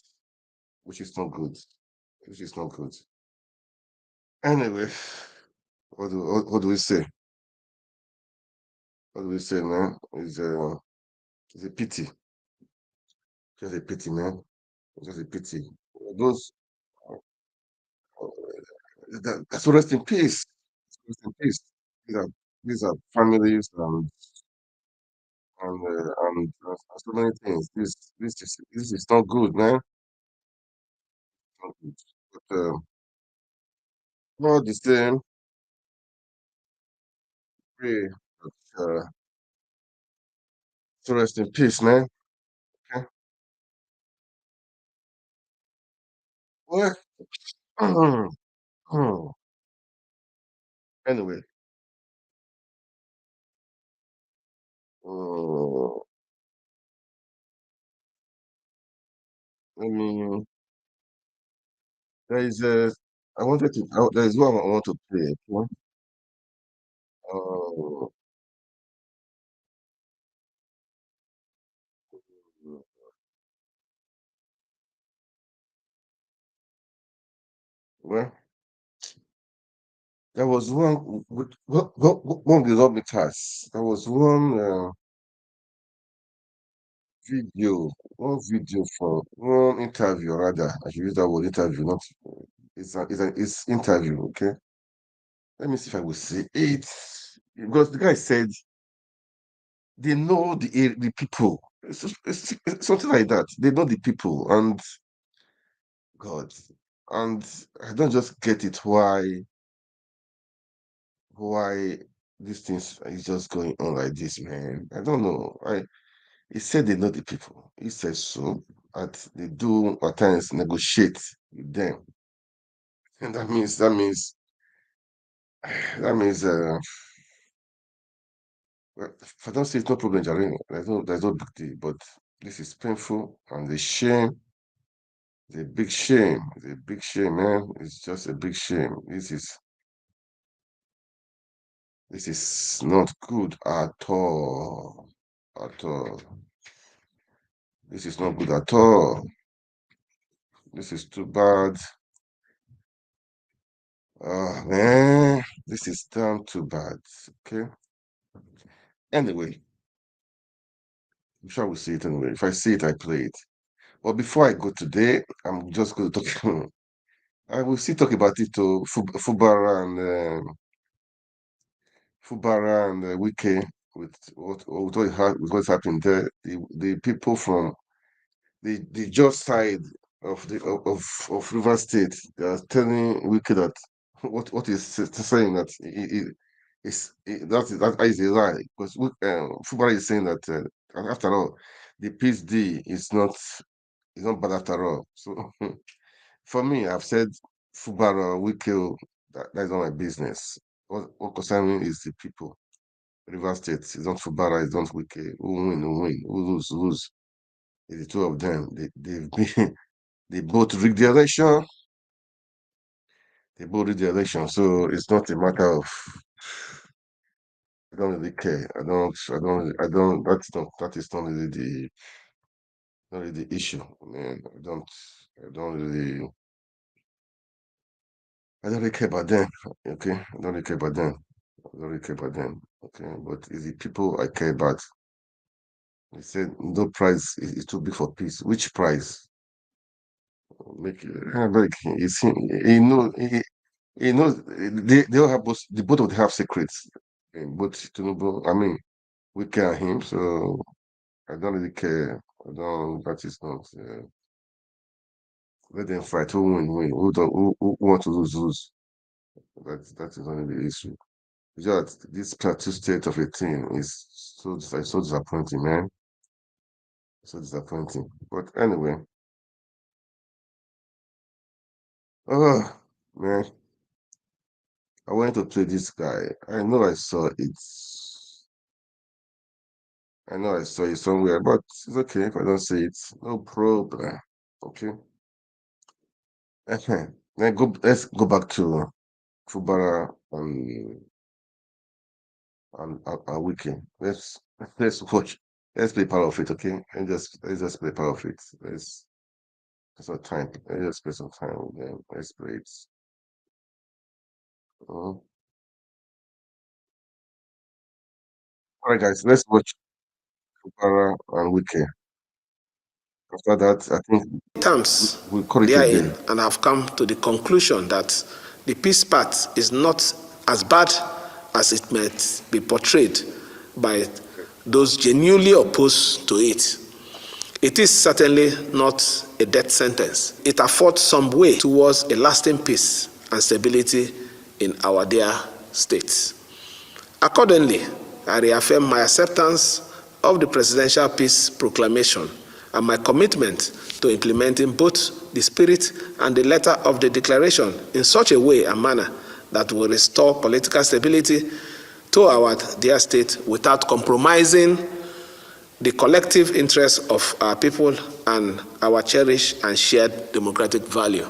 which is not good. Which is not good. Anyway, what do we say? What do we say, man? It's a pity. Just a pity, man. Just a pity. Those that's rest in peace. Rest in peace. These are families and so many things. This is not good, man. Not good. But all the same, pray that to rest in peace, man. Okay. Well, anyway, uh, let me. There is a. I wanted to. There is one I want to play. Okay? Uh, well, there was one. One of the lawmakers. There was one video for one interview rather. I should use that word interview, not it's interview, okay? Let me see if I will see it. Because the guy said they know the people. It's something like that. They know the people and God. And I don't just get it why these things is just going on like this, man. I don't know. He said they know the people. He says so, and they do at times negotiate with them. And that means well, if I don't say it's no problem, Jerry, there's no big deal. But this is painful and a shame. It's a big shame. It's a big shame, man. It's just a big shame. This is not good at all. At all. This is not good at all. This is too bad. Man, this is damn too bad. Okay. Anyway, I'm sure we'll see it anyway. If I see it, I play it. But before I go today, I'm just going to talk. I will still talk about it to Fubara and Wike with what's happened there. The people from the just side of of River State, they are telling Wike that what is saying that that is a lie, because Fubara is saying that after all, the peace deal is not bad after all. So for me, I've said Fubara, Wike, that is not my business. What concerns me is the people. River State is not Fubara, it's not Wike. Who win, who lose, lose. It's the two of them. They've been they both rigged the election. They both rigged the election. So it's not a matter of I don't really care. That is not really the issue. I mean, I don't really care about them. Okay. I don't really care about them. I don't really care about them. Okay. But it's the people I care about. They said no price is too big for peace. Which price? Like he knows they all have both of them have secrets. Both Tinubu, I mean, we care him, so I don't really care. I don't. That is not. Let them fight. Who win? Win. Who want to lose? Lose. That is only the issue. Just this plateau state of a thing is so disappointing, man. So disappointing. But anyway, oh man, I wanted to play this guy. I know I saw it. I know I saw it somewhere, but it's okay if I don't see it. No problem. Okay. Let's go back to Fubara and Wiki. Let's watch. Let's play part of it, okay? And let's just play part of it. Let's some time. Let's just spend some time with them. Let's play it. All right, guys. Let's watch Fubara and Wiki. After that, I think terms we'll call it a therein day. and have come to the conclusion that the peace path is not as bad as it might be portrayed by those genuinely opposed to it. It is certainly not a death sentence. It affords some way towards a lasting peace and stability in our dear states. Accordingly, I reaffirm my acceptance of the Presidential Peace Proclamation and my commitment to implementing both the spirit and the letter of the declaration in such a way and manner that will restore political stability to our dear state without compromising the collective interests of our people and our cherished and shared democratic value.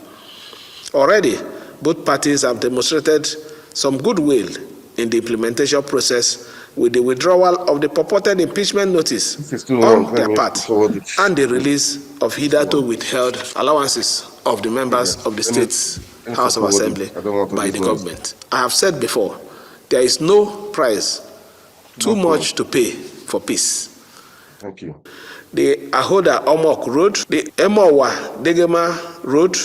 Already, both parties have demonstrated some goodwill in the implementation process with the withdrawal of the purported impeachment notice This is too long. on Let their me part forward it. and the release of hitherto withheld allowances of the members Yes. of the Let me state's House of forward it. Assembly I don't want all by this the noise. government. I have said before, there is no price too much to pay for peace. Thank you. The Ahoda Omok Road, the Emowa Degema Road,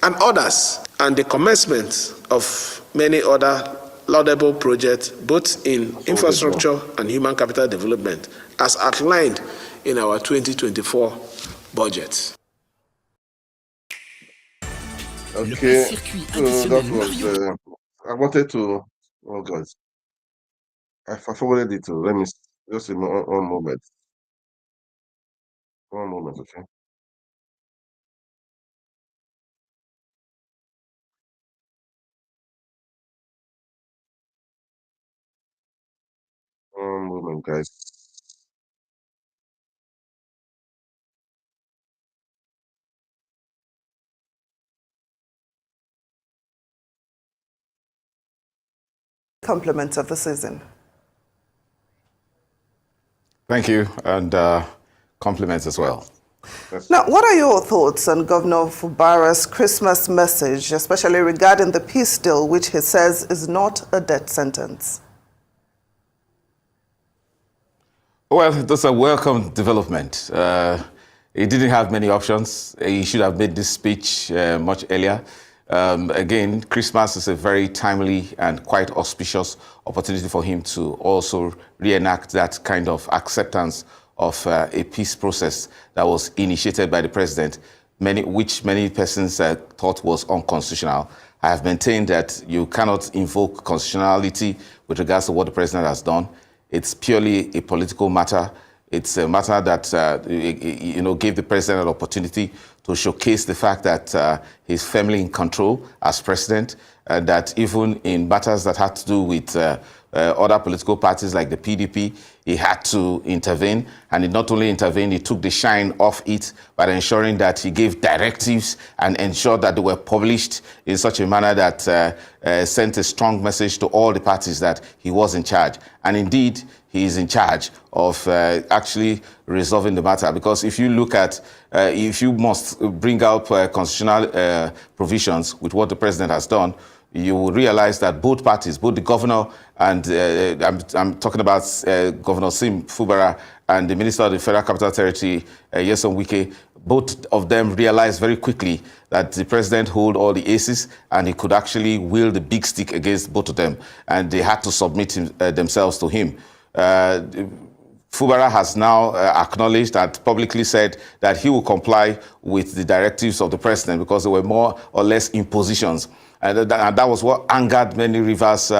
and others, and the commencement of many other laudable projects, both in infrastructure and human capital development, as outlined in our 2024 budget. Okay, so that was. I wanted to. Oh God, I forwarded it to. Let me just one moment. One moment, okay? One moment, guys. Compliments of the season. Thank you, and compliments as well. Now, what are your thoughts on Governor Fubara's Christmas message, especially regarding the peace deal, which he says is not a death sentence? Well, that's a welcome development. He didn't have many options. He should have made this speech much earlier. Again, Christmas is a very timely and quite auspicious opportunity for him to also reenact that kind of acceptance of a peace process that was initiated by the president, which many persons thought was unconstitutional. I have maintained that you cannot invoke constitutionality with regards to what the president has done. It's purely a political matter. It's a matter that gave the president an opportunity to showcase the fact that he's firmly in control as president, and that even in matters that had to do with other political parties like the PDP, he had to intervene. And he not only intervened, he took the shine off it by ensuring that he gave directives and ensured that they were published in such a manner that sent a strong message to all the parties that he was in charge. And indeed, he is in charge of actually resolving the matter. Because if you look at, if you must bring out constitutional provisions with what the president has done, you will realize that both parties, both the governor and I'm talking about Governor Sim Fubara and the Minister of the Federal Capital Territory, Nyesom Wike, both of them realized very quickly that the president held all the aces and he could actually wield the big stick against both of them, and they had to submit themselves to him. Fubara has now acknowledged and publicly said that he will comply with the directives of the president because they were more or less impositions. And that was what angered many Rivers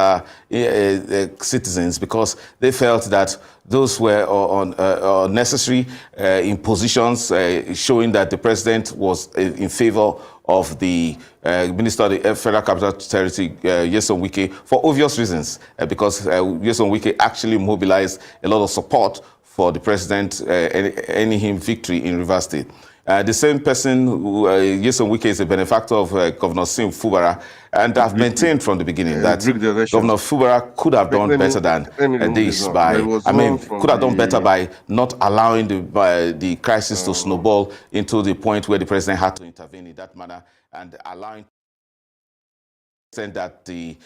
citizens, because they felt that those were unnecessary impositions, showing that the president was in favor of the Minister of the Federal Capital Territory, Nyesom Wike, for obvious reasons, because Nyesom Wike actually mobilized a lot of support for the president earning him victory in Rivers State. The same person, Nyesom Wike, is a benefactor of Governor Sim Fubara, and I've maintained from the beginning that Governor Fubara could have done better than this could have done better by not allowing the crisis to snowball into the point where the president had to intervene in that manner and allowing that the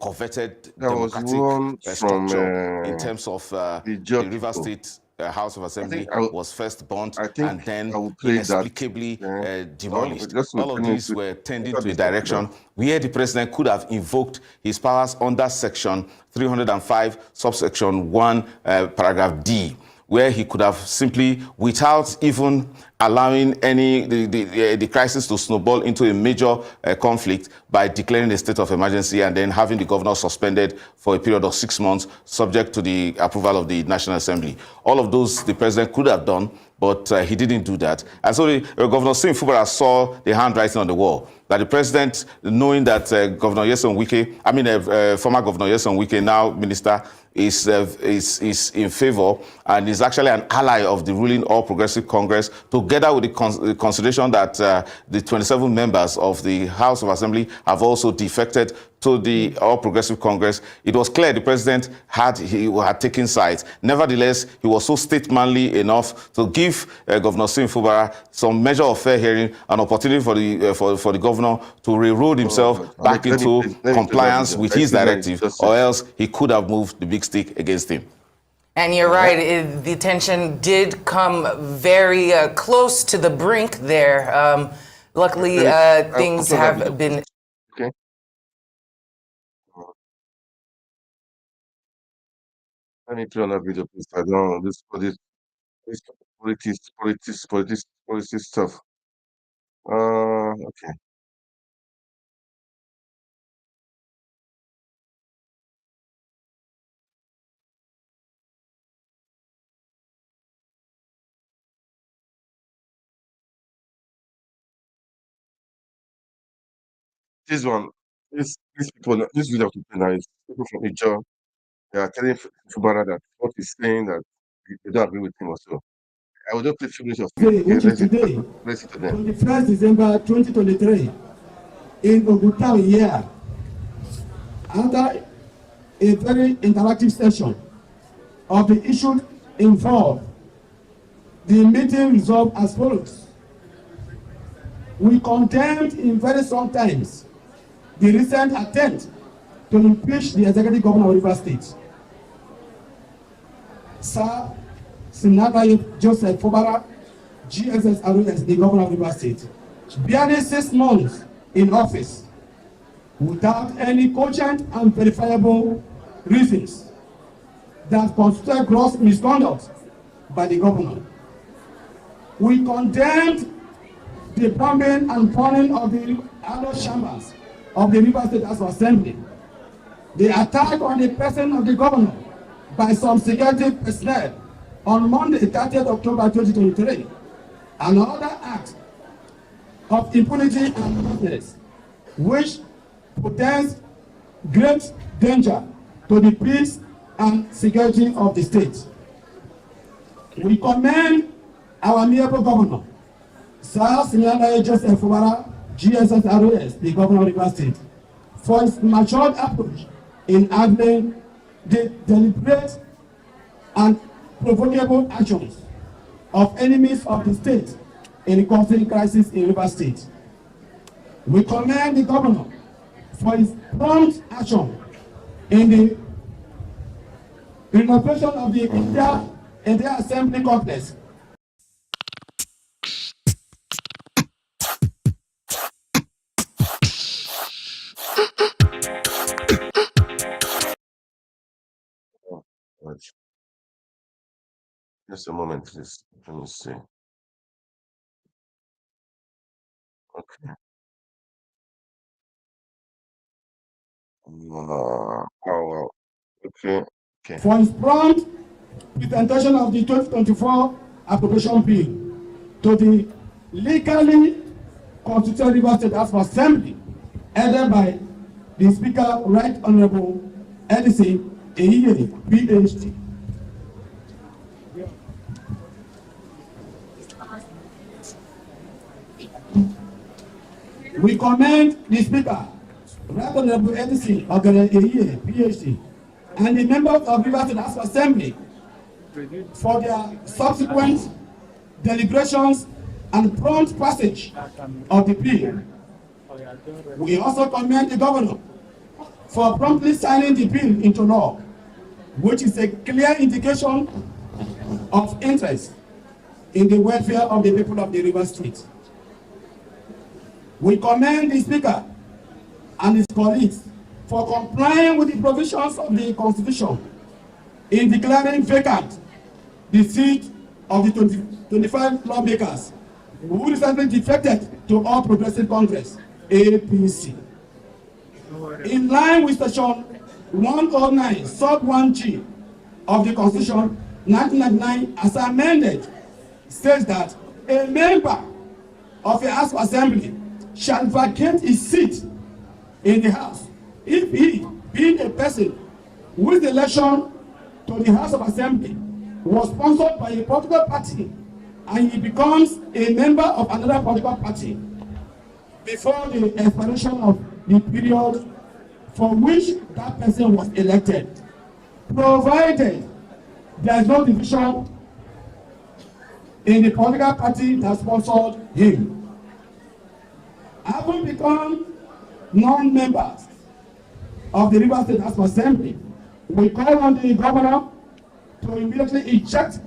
coveted democratic structure in terms of the Rivers State House of Assembly was first burnt and then inexplicably demolished. All of these were tending to a direction where the president could have invoked his powers under Section 305, subsection 1, paragraph D, where he could have simply, without even allowing the crisis to snowball into a major conflict, by declaring a state of emergency and then having the governor suspended for a period of 6 months, subject to the approval of the National Assembly. All of those the president could have done, but he didn't do that. And so Governor Sim Fubara saw the handwriting on the wall, that the president, knowing that Governor Nyesom Wike, former Governor Nyesom Wike, now minister, is in favor and is actually an ally of the ruling All Progressive Congress, together with the consideration that the 27 members of the House of Assembly have also defected to the All Progressive Congress. It was clear the president had taken sides. Nevertheless, he was so statesmanly enough to give Governor Sim Fubara some measure of fair hearing, an opportunity for the governor to railroad himself back into compliance with his directive, or else he could have moved the big stick against him. And you're right, the tension did come very close to the brink there. Luckily, things have been... Okay. I need to run that video, please. I don't this politics stuff. Okay. This one, these people, this video to play now is people from Ijo. They are telling Fubara that what he's saying that they don't agree with him also. I will just play a few minutes of it. Today, Okay, which is today, let's see to them. 21st December 2023, in Oguta here, after a very interactive session of the issues involved, the meeting resolved as follows. We condemned in very strong terms the recent attempt to impeach the executive governor of Rivers State, Sir Sinadaye Joseph Fubara, GSS ROS, the governor of Rivers State, barely 6 months in office without any cogent and verifiable reasons that constitute gross misconduct by the governor. We condemned the bombing and burning of the adult chambers of the Rivers State House of Assembly, the attack on the person of the governor by some security personnel on Monday, 30th October 2023, and other acts of impunity and madness, which portends great danger to the peace and security of the state. We commend our amiable governor, Sir Sinadaye Joseph Fubara, GSS ROS, the governor of Rivers State, for his matured approach in handling the deliberate and provocable actions of enemies of the state in the conflict crisis in Rivers State. We commend the governor for his prompt action in the renovation of the entire assembly complex. Right. Just a moment, please. Let me see. Okay. Oh, wow. Okay. For his prompt presentation of the 2024 appropriation bill to the legally constituted Rivers State House of Assembly, headed by the Speaker, Right Honorable Edison Eyiye, PhD. We commend the Speaker, Right Honorable Edison Eyiye, PhD, and the members of Rivers State House of Assembly for their subsequent deliberations and prompt passage of the bill. We also commend the governor for promptly signing the bill into law, which is a clear indication of interest in the welfare of the people of the Rivers State. We commend the Speaker and his colleagues for complying with the provisions of the Constitution in declaring vacant the seat of the 25 lawmakers who recently defected to All Progressive Congress, APC. In line with Section 109, Sub 1G of the Constitution 1999, as amended, says that a member of a House of Assembly shall vacate his seat in the House if he, being a person whose election to the House of Assembly was sponsored by a political party and he becomes a member of another political party before the expiration of the period for which that person was elected, provided there is no division in the political party that sponsored him. Having become non-members of the Rivers State House of Assembly, we call on the governor to immediately eject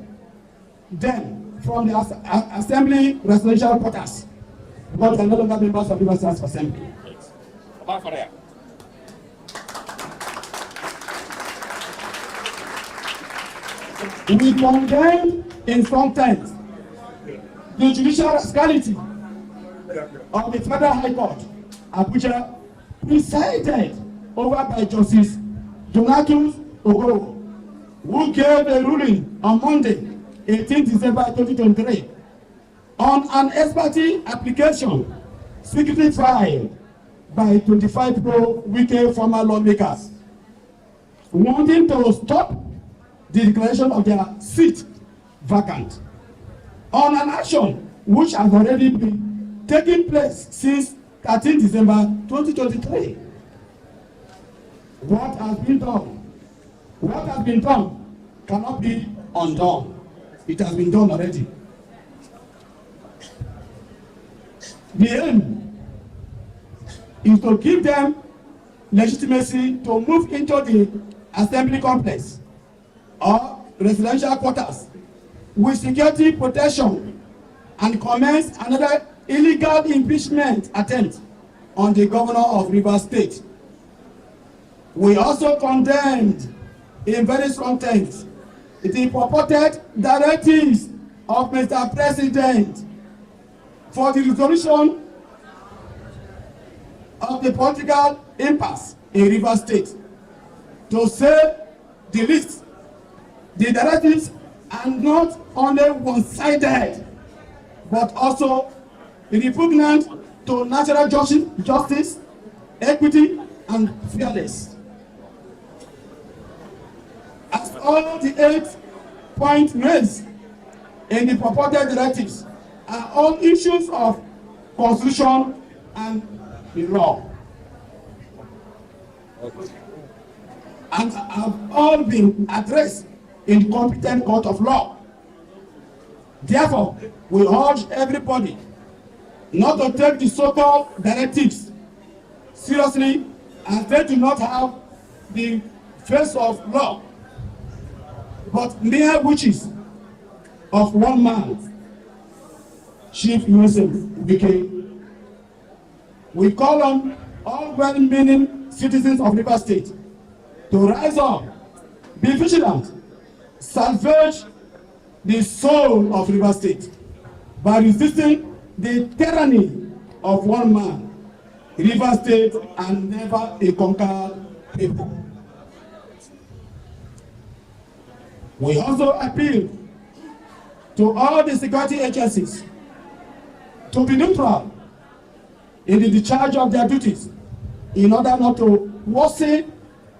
them from the Assembly residential quarters because they are no longer members of the Rivers State House of Assembly. We condemn in strong terms the judicial rascality of the Federal High Court, Abuja, presided over by Justice Donatus Ogoro, who gave a ruling on Monday, 18 December 2023, on an ex parte application secretly filed by 25 pro-Wike former lawmakers wanting to stop the declaration of their seat vacant on an action which has already been taking place since 13 December 2023. What has been done cannot be undone. It has been done already. The aim is to give them legitimacy to move into the assembly complex or residential quarters with security protection and commence another illegal impeachment attempt on the governor of Rivers State. We also condemned in very strong terms the purported directives of Mr. President for the resolution of the political impasse in Rivers State. To say the least, the directives are not only one-sided, but also repugnant to natural justice, equity, and fairness. As all the 8 points raised in the purported directives are all issues of constitution and the law, and have all been addressed in the competent court of law. Therefore, we urge everybody not to take the so-called directives seriously, as they do not have the face of law, but mere witches of one man, Chief Joseph Wike. We call on all well-meaning citizens of Rivers State to rise up, be vigilant, salvage the soul of Rivers State by resisting the tyranny of one man, Rivers State, and never a conquered people. We also appeal to all the security agencies to be neutral in the discharge of their duties in order not to worsen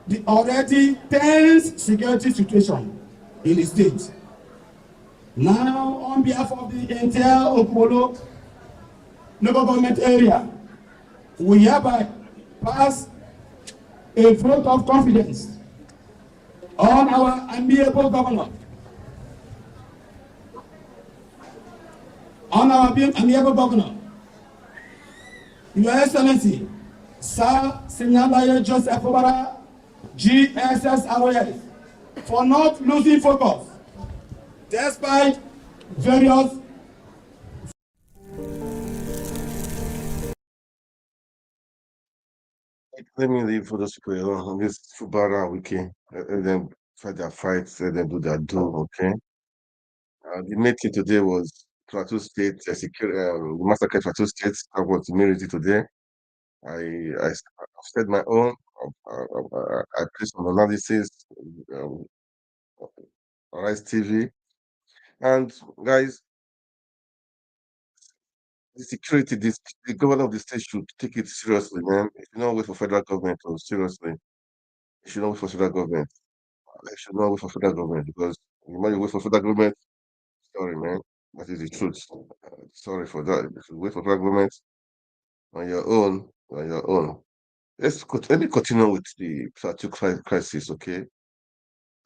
the already tense security situation in the state. Now, on behalf of the entire Okpolo local government area, we hereby pass a vote of confidence on our amiable governor, Your Excellency, Sir Sinalaye Joseph Obara, GSS, for not losing focus despite various Let me leave for those people alone. This Fubara Wiki, let them fight their fights, let them do their do, okay? The meeting today was Plateau State, the massacre Plateau State. I was immediately today. I've said my own. I placed some analysis, um, Rise TV, and guys, the security, the governor of the state should take it seriously, man. If you don't wait for federal government, to seriously, you should not wait for federal government. I should not wait for federal government because the more you wait for federal government, sorry, man, that is the truth. Sorry for that. If you wait for federal government on your own, on your own. Let me continue with the plateau crisis, okay?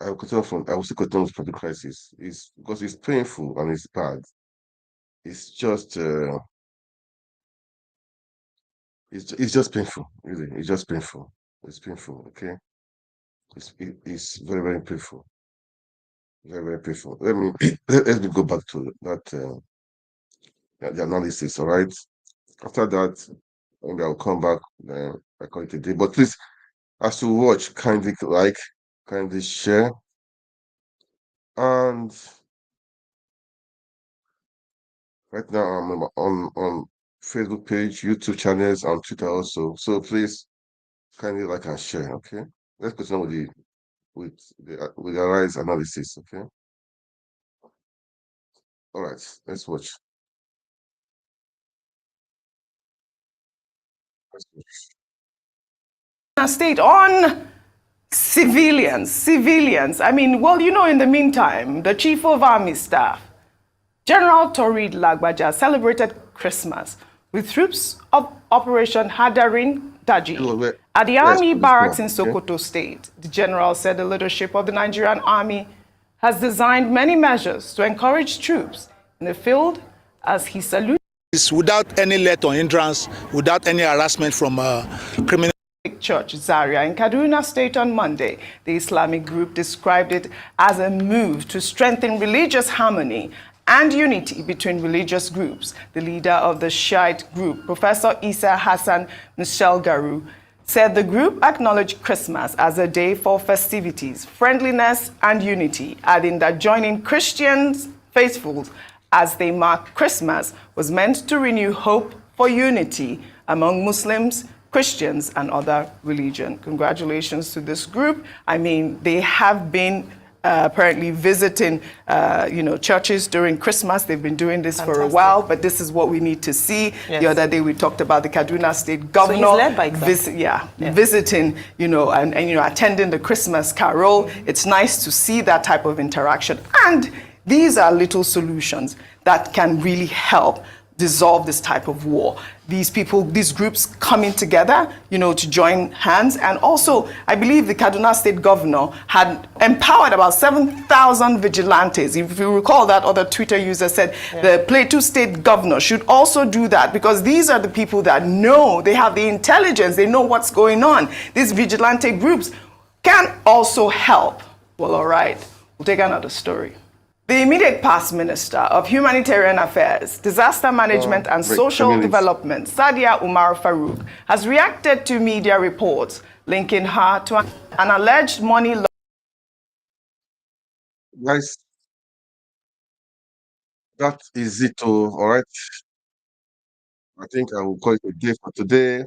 I will still continue with plateau crisis. It's because it's painful and it's bad. It's just it's just painful, really. It's just painful. It's painful, okay? It's very, very painful. Very, very painful. Let me go back to that the analysis, all right? After that, maybe I'll come back I call it a day. But please, as you watch, kindly like, kindly share, and right now I'm on Facebook page, YouTube channels, and Twitter also. So please kindly like and share. Okay, let's continue with the rise analysis. Okay, all right, let's watch. State on civilians. I mean, well, in the meantime, the Chief of Army Staff, General Torid Lagbaja, celebrated Christmas with troops of Operation Hadarin Daji at the Army Barracks in Sokoto State. The general said the leadership of the Nigerian Army has designed many measures to encourage troops in the field as he saluted. Without any let or hindrance, without any harassment from criminal. Church Zaria in Kaduna State on Monday. The Islamic group described it as a move to strengthen religious harmony and unity between religious groups. The leader of the Shiite group, Professor Isa Hassan Garu, said the group acknowledged Christmas as a day for festivities, friendliness, and unity, adding that joining Christians faithfuls as they mark Christmas was meant to renew hope for unity among Muslims, Christians, and other religions. Congratulations to this group. I mean, they have been apparently visiting, churches during Christmas. They've been doing this for a while, but this is what we need to see. Yes. The other day we talked about the Kaduna State governor. So he's led by example. Visiting, and attending the Christmas carol. It's nice to see that type of interaction. And these are little solutions that can really help dissolve this type of war. These groups coming together, to join hands. And also, I believe the Kaduna State governor had empowered about 7,000 vigilantes. If you recall, that other Twitter user said the Plateau State governor should also do that, because these are the people that know, they have the intelligence, they know what's going on. These vigilante groups can also help. Well, all right, we'll take another story. The immediate past Minister of Humanitarian Affairs, Disaster Management and Social Development, Sadia Umar Farouk, has reacted to media reports linking her to an alleged money laundering. Guys, that is it. All right. I think I will call it a day for today.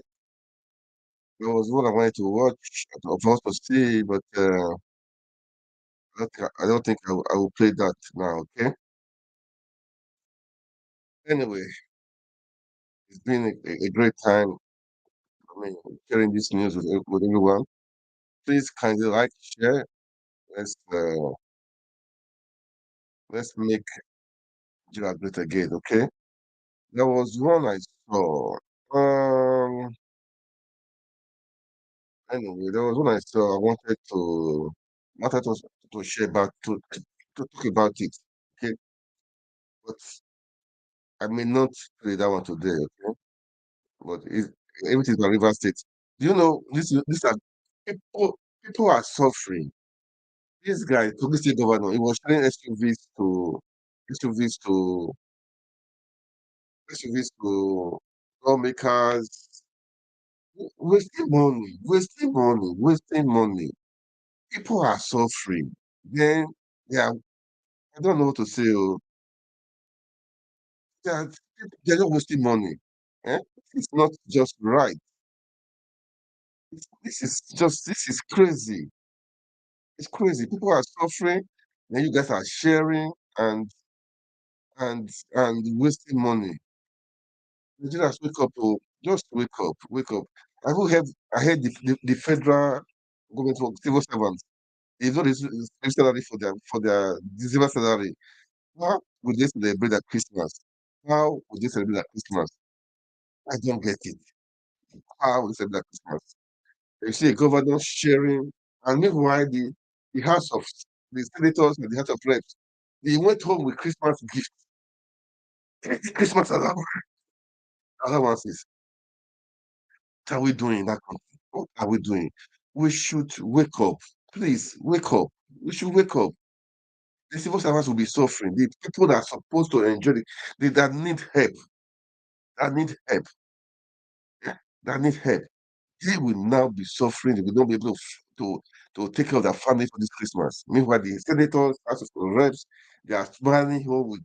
There was one I wanted to watch, of course, to see, but I don't think I will play that now. Okay. Anyway, it's been a great time. I mean, sharing this news with everyone. Please kindly like, share. Let's uh, let's make Nigeria great again. Okay. There was one I saw. Anyway, there was one I saw. I wanted to share about to talk about it. Okay, but I may not play that one today. Okay, but everything is River State. Do you know these are people? People are suffering. This guy, Kogi State Governor, he was selling SUVs to SUVs to lawmakers, wasting money. People are suffering. Then yeah, I don't know what to say. Oh, they are, they're not wasting money. Eh? It's not just right. This is crazy. It's crazy. People are suffering, then you guys are sharing and wasting money. Nigerians wake up, oh, just wake up. I heard the federal government for civil servants. They don't receive salary for their December salary. How would they celebrate their Christmas? How would they celebrate their Christmas? I don't get it. How would they celebrate their Christmas? You see a governor sharing, and meanwhile the House of the senators and the House of Reps, they went home with Christmas gifts, Christmas allowances. What are we doing in that country? What are we doing? We should wake up. Please wake up. We should wake up. The civil servants will be suffering. The people that are supposed to enjoy it, that need help, that need help, yeah, that need help, they will now be suffering. They will not be able to take care of their family for this Christmas. Meanwhile, the senators, House of Reps, they are smiling home with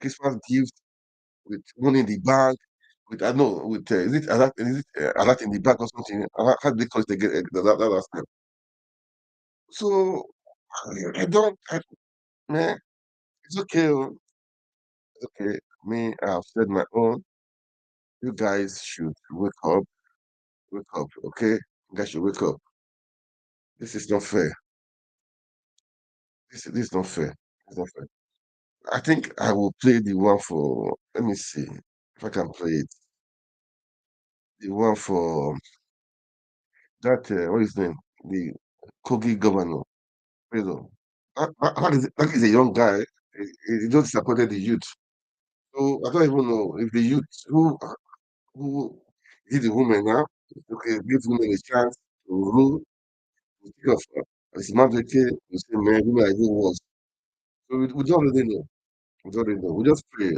Christmas gifts, with money in the bank, with I know with is it in the bank or something? How do they call it again? That last time. So I don't, man. It's okay. Oh, it's okay. Me, I've said my own. You guys should wake up. Wake up, okay? You guys should wake up. This is not fair. This is not fair. It's not fair. I think I will play the one for. Let me see if I can play it. The one for that. What is his name? The Kogi governor. Pedro. That is a young guy. He just supported the youth. So I don't even know if the youth who is the woman now. Okay, give women a chance to rule. To think of as mandatory to say, man, women are doing worse. So we don't really know. We don't really know. We just pray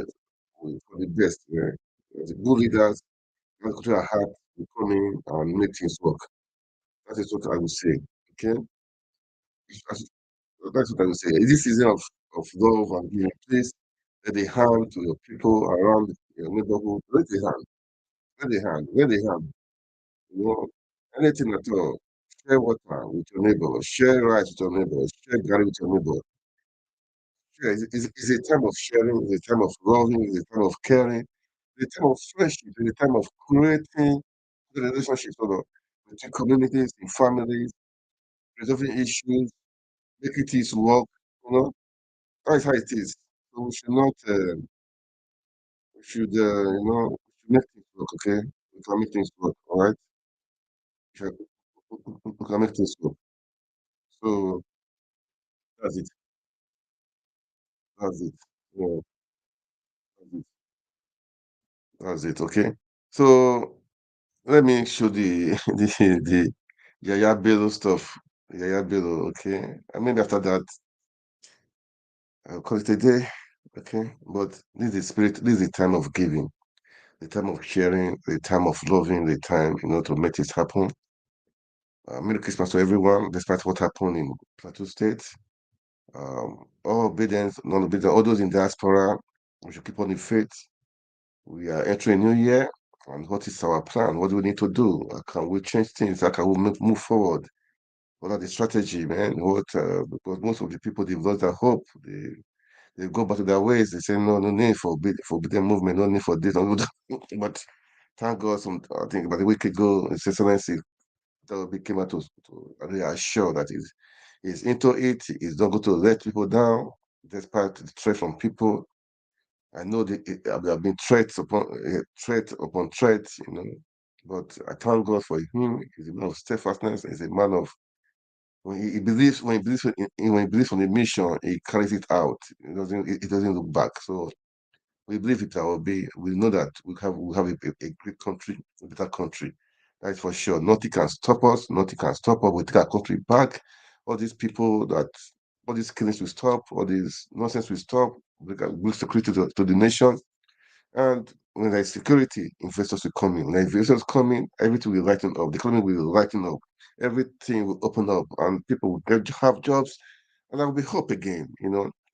for the best. Yeah. The good leaders, that control our heart, will come in and make things work. That is what I would say. Okay, That's that's what I would say. In this season of love and giving, please let the hand to your people around your neighborhood. Let the hand. Let the hand. Let the hand. You know, anything at all. Share water with your neighbor. Share rice with your neighbor. Share garlic with your neighbor. Share. It's a time of sharing. It's a time of loving. It's a time of caring. It's a time of friendship. It's a time of creating the relationships between communities and families, resolving issues, making things work. You know, that's how it is. So we should not. We should. We should make things work. Okay, we can make things work. All right. We can make things work. So that's it. That's it. Yeah, that's it. That's it. Okay. So let me show the the Yaya Bello stuff. Yaya Bello. Okay. And maybe after that, I'll call it a day. Okay. But this is the spirit. This is the time of giving, the time of sharing, the time of loving, the time to make it happen. Merry Christmas to everyone, despite what happened in Plateau State. All obedience, non-obedience, all those in diaspora, we should keep on the faith. We are entering a new year, and what is our plan? What do we need to do? How can we change things? How can we move forward? What are the strategy, man? Because most of the people they've lost their hope. They go back to their ways. They say no need for obedient movement, no need for this, no need but thank God, I think about a week ago, His Excellency came out to reassure that he's into it. He's not going to let people down, despite the threat from people. I know there have been threat upon threat, but I thank God for him. He's a man of steadfastness. He's a man of when he believes on the mission, he carries it out. It doesn't look back. So we believe it will be. We know that we have a great country, a better country. That's for sure. Nothing can stop us. Nothing can stop us. We take our country back. All these people all these killings will stop. All this nonsense will stop. We can bring security to the nation. And when there's security, investors will come in. When investors come in, everything will lighten up. The economy will lighten up. Everything will open up, and people will have jobs, and there will be hope again.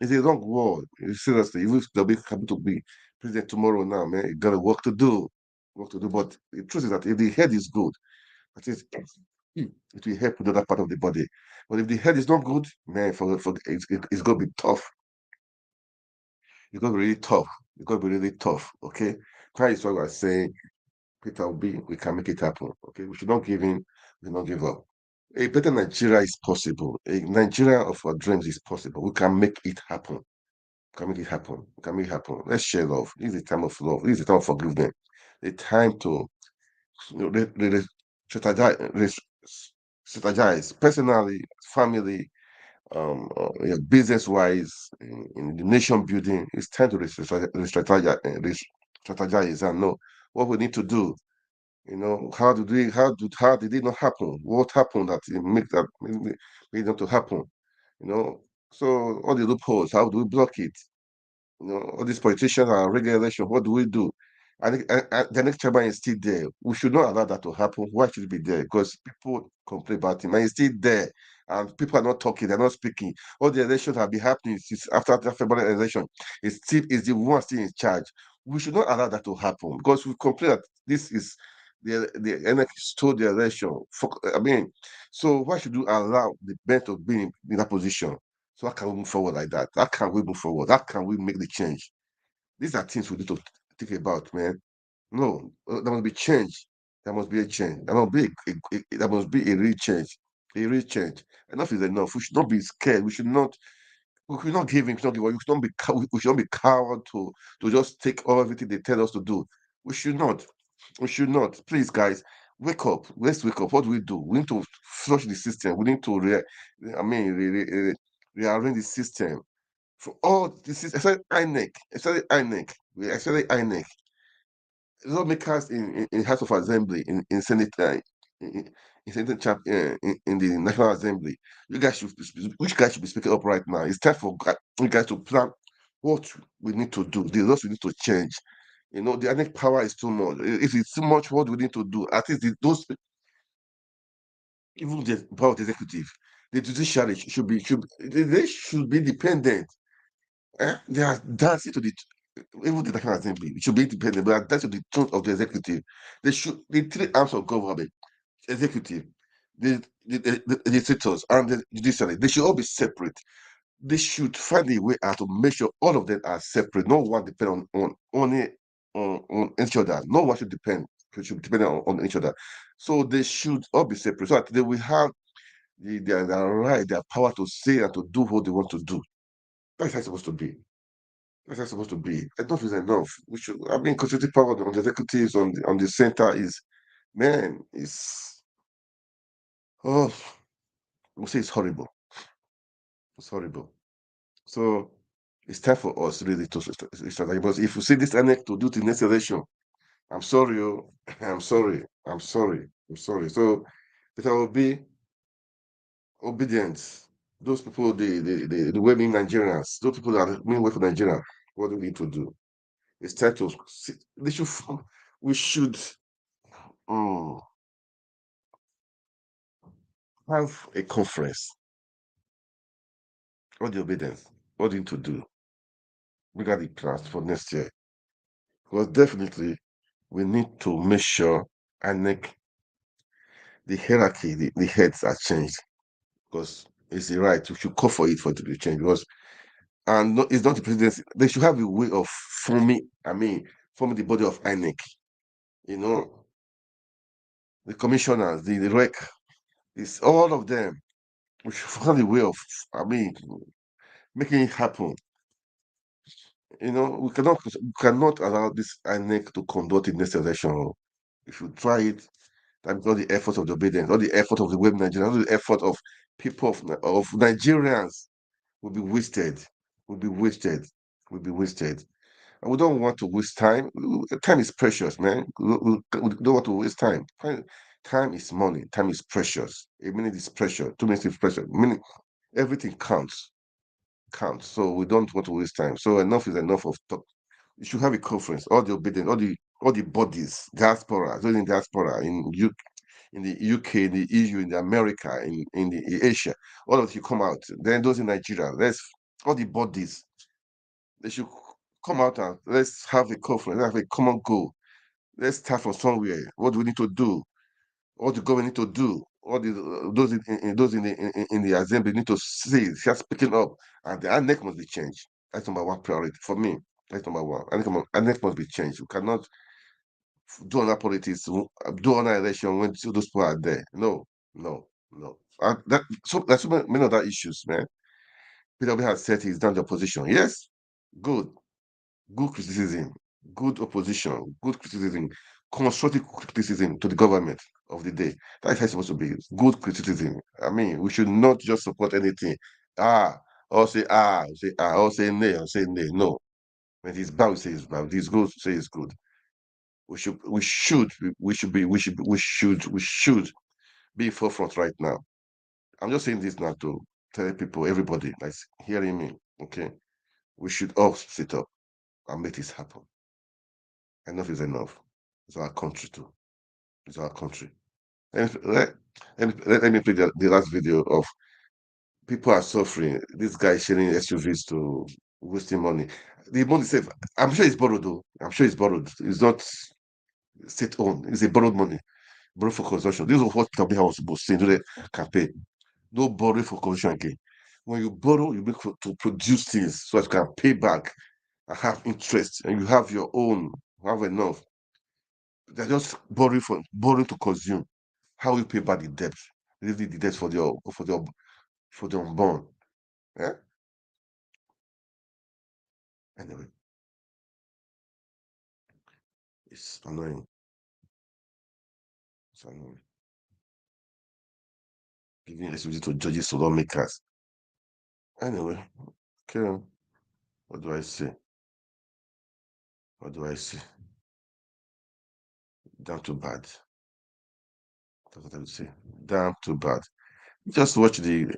It's a long war. Seriously, even if they'll be happy to be president tomorrow now, man, you got work to do. Work to do. But the truth is that if the head is good, at least it will help with the other part of the body. But if the head is not good, man, it's going to be tough. It's going to be really tough. It's going to be really tough. Okay, that is what we're saying. Peter Obi, we can make it happen. Okay, we should not give in. We should not give up. A better Nigeria is possible. A Nigeria of our dreams is possible. We can make it happen. We can make it happen. We can make it happen. Let's share love. This is a time of love. This is a time of forgiveness. A time to strategize, strategize personally, family, business wise, in the nation building. It's time to strategize and know what we need to do. How did it not happen? What happened that it made them to happen? You know, so all the loopholes, how do we block it? All these politicians are regulation. What do we do? And the next chairman is still there. We should not allow that to happen. Why should it be there? Because people complain about him, and he's still there. And people are not talking, they're not speaking. All the elections have been happening since after the February election. It's the one still in charge. We should not allow that to happen because we complain that this is the NX stole the election. So why should you allow the bent of being in that position? So how can we move forward like that? How can we move forward? How can we make the change? These are things we need to think about, man. No, there must be change. There must be a change. There must be a real change. A real change. Enough is enough. We should not be scared. We should not give in. We should not give up. We should not be coward to just take all everything they tell us to do. We should not. We should not. Please, guys, wake up. Let's wake up. What do? We need to flush the system. We need to rearrange the system for all this is especially INEC, especially INEC, lawmakers in House of Assembly, in Senate, in, in Senate in the National Assembly. Which guys should be speaking up right now? It's time for you guys to plan what we need to do. The laws we need to change. The INEC power is too much. If it's too much, what we need to do? At least those even the power of the executive, the judiciary they should be independent. They are dancing to the even the National Assembly should be independent, but that's the truth of the executive. The three arms of government, executive, the legislators, and the judiciary, they should all be separate. They should find a way out to make sure all of them are separate. No one depend on each other. No one should depend on each other. So they should all be separate. So that they will have their right, their power to say and to do what they want to do. That's how it's supposed to be. That's how it's supposed to be. Enough is enough. Constitutional power on the executives on the center is, man, oh, we'll say it's horrible. It's horrible. So it's time for us really to start. Because if you see this annex to do the next election, I'm sorry, I'm sorry, I'm sorry, I'm sorry. So there will be obedience. Those people, the well-meaning Nigerians, those people that mean well for Nigeria, what do we need to do? It's time to they should we should um, have a conference on the obedience. What do you need to do? We got the plans for next year. Because definitely we need to make sure and make the hierarchy, the heads are changed. Because it's the right. We should call for it to be changed. Because it's not the presidency. They should have a way of forming the body of INEC. The commissioners, the REC, it's all of them. We should find a way of, making it happen. We cannot allow this INEC to conduct the next election. If you try it, that all the effort of the obedience, all the effort of the web Nigerians, all the effort of people of Nigerians will be wasted. Will be wasted. Will be wasted. And we don't want to waste time. Time is precious, man. We don't want to waste time. Time is money. Time is precious. A minute is precious. 2 minutes is precious. Everything counts. So we don't want to waste time. So enough is enough of talk. You should have a conference. All the obedient, all the bodies, diaspora, those in diaspora in the UK, in the EU, in the America, in the Asia, all of you come out. Then those in Nigeria, all the bodies, they should come out and let's have a conference, let's have a common goal. Let's start from somewhere. What do we need to do? What the government need to do? All those in the assembly need to start speaking up, and the ANEC must be changed. That's number one priority for me. That's number one. ANEC must be changed. We cannot do another politics, do another election when those people are there. No, no, no. There's so many other issues, man. PW has said he's done the opposition. Yes, good. Good criticism, good opposition, good criticism, constructive criticism to the government of the day. That's how it's supposed to be. Good criticism. We should not just support anything. Or say nay, or say nay. No. When it's bad, we say it's bad. When it's good, say it's good. We should be forefront right now. I'm just saying this now to tell people, everybody that's hearing me, okay? We should all sit up and make this happen. Enough is enough. It's our country too. It's our country. And let me play the last video of people are suffering. This guy sharing SUVs to wasting money. The money safe. I'm sure it's borrowed though. I'm sure it's borrowed. It's not state owned. It's a borrowed money. Borrow for consumption. This is what Tabiha was supposed to say during the campaign. No borrow for consumption again. When you borrow, you make to produce things so that you can pay back and have interest, and you have your own, have enough. They're just borrowing to consume. How will you pay back the debt? Leave the debt for the unborn. Yeah. Anyway, it's annoying. It's annoying. Giving exclusivity to judges to lawmakers. Anyway, okay. What do I say? What do I say? Damn too bad. That's what I would say. Damn too bad. Just watch a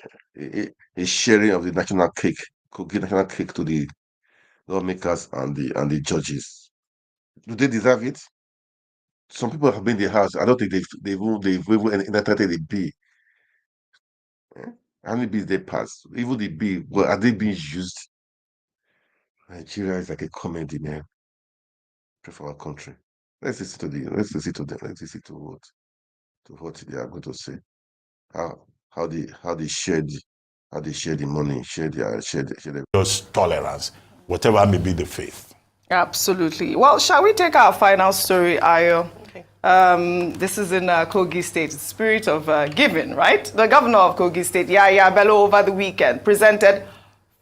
sharing of the national cake, cooking national cake to the lawmakers and the judges. Do they deserve it? Some people have been in the house. I don't think they've even entertained a bill. Eh? How many bills they passed? Even the bill, well, are they being used? Nigeria is like a comedy, man. Pray for our country. Let's listen to them. Let's listen to what they are going to say. How they share the money, share the Just tolerance, whatever may be the faith. Absolutely. Well, shall we take our final story, Ayo? Okay. This is in Kogi State, the spirit of giving, right? The governor of Kogi State, Yaya Bello, over the weekend presented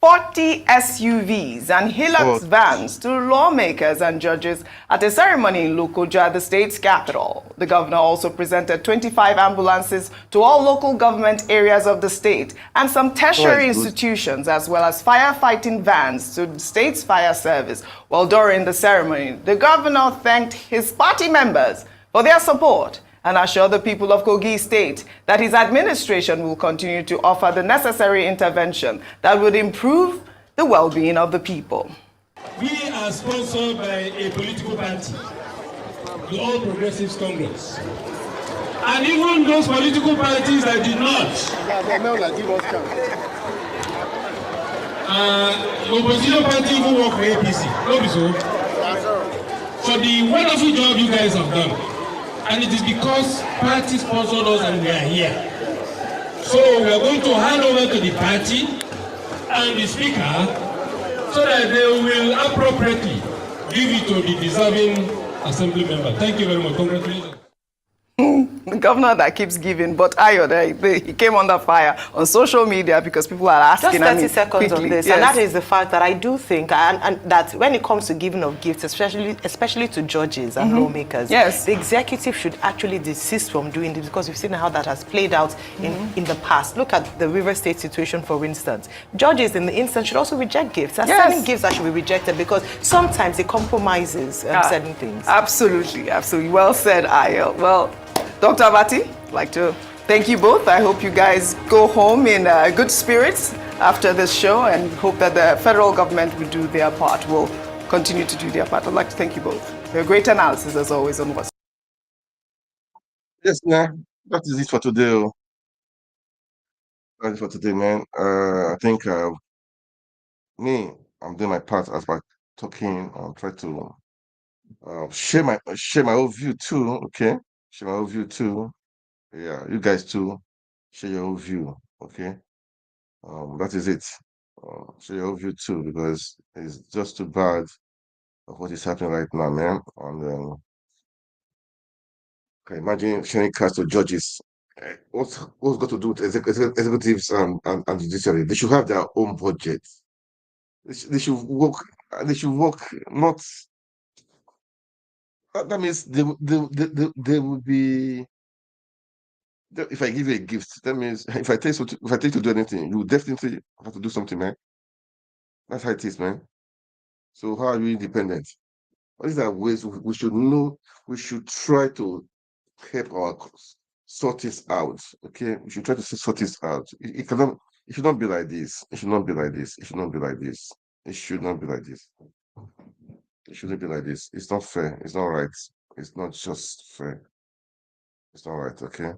40 SUVs and Hilux vans to lawmakers and judges at a ceremony in Lokoja, the state's capital. The governor also presented 25 ambulances to all local government areas of the state and some tertiary institutions, as well as firefighting vans to the state's fire service. Well, during the ceremony, the governor thanked his party members for their support and assured the people of Kogi State that his administration will continue to offer the necessary intervention that would improve the well-being of the people. We are sponsored by a political party, the All Progressives Congress. And even those political parties that did not, opposition party even work for APC, not so. For the wonderful job you guys have done. And it is because party sponsored us and we are here. So we are going to hand over to the party and the speaker so that they will appropriately give it to the deserving assembly member. Thank you very much. Congratulations. The governor that keeps giving, but Ayo, he came under fire on social media because people are asking. Just 30 seconds quickly. on this, Yes. and that is the fact that I do think, and that when it comes to giving of gifts, especially to judges and lawmakers, yes, the executive should actually desist from doing this because we've seen how that has played out in the past. Look at the River State situation, for instance. Judges, in the instance, should also reject gifts. There are certain gifts that should be rejected because sometimes it compromises certain things. Absolutely, absolutely. Well said, Ayo. Well, Dr. Abati, I'd like to thank you both. I hope you guys go home in good spirits after this show and hope that the federal government will do their part, will continue to do their part. I'd like to thank you both. Your great analysis, as always, on what's. Yes, man. That is it for today. That's it for today, man. I think I'm doing my part as by talking and try to share my own view too. Okay, share my own view too. Yeah, you guys too. Share your own view. Okay. That is it. Share your own view too, because it's just too bad of what is happening right now, man. And imagine sharing cars to judges. What's got to do with executives and judiciary? They should have their own budget. They should work. They should work. Not that means they will be. If I give you a gift, that means if I take you to do anything, you definitely have to do something, man. That's how it is, man. So how are we independent? What is our ways we should know? We should try to help our sort this out. Okay, we should try to sort this out. It cannot. It should not be like this. It should not be like this. It should not be like this. It should not be like this. It shouldn't be like this. It's not fair. It's not right. It's not just fair. It's not right. Okay.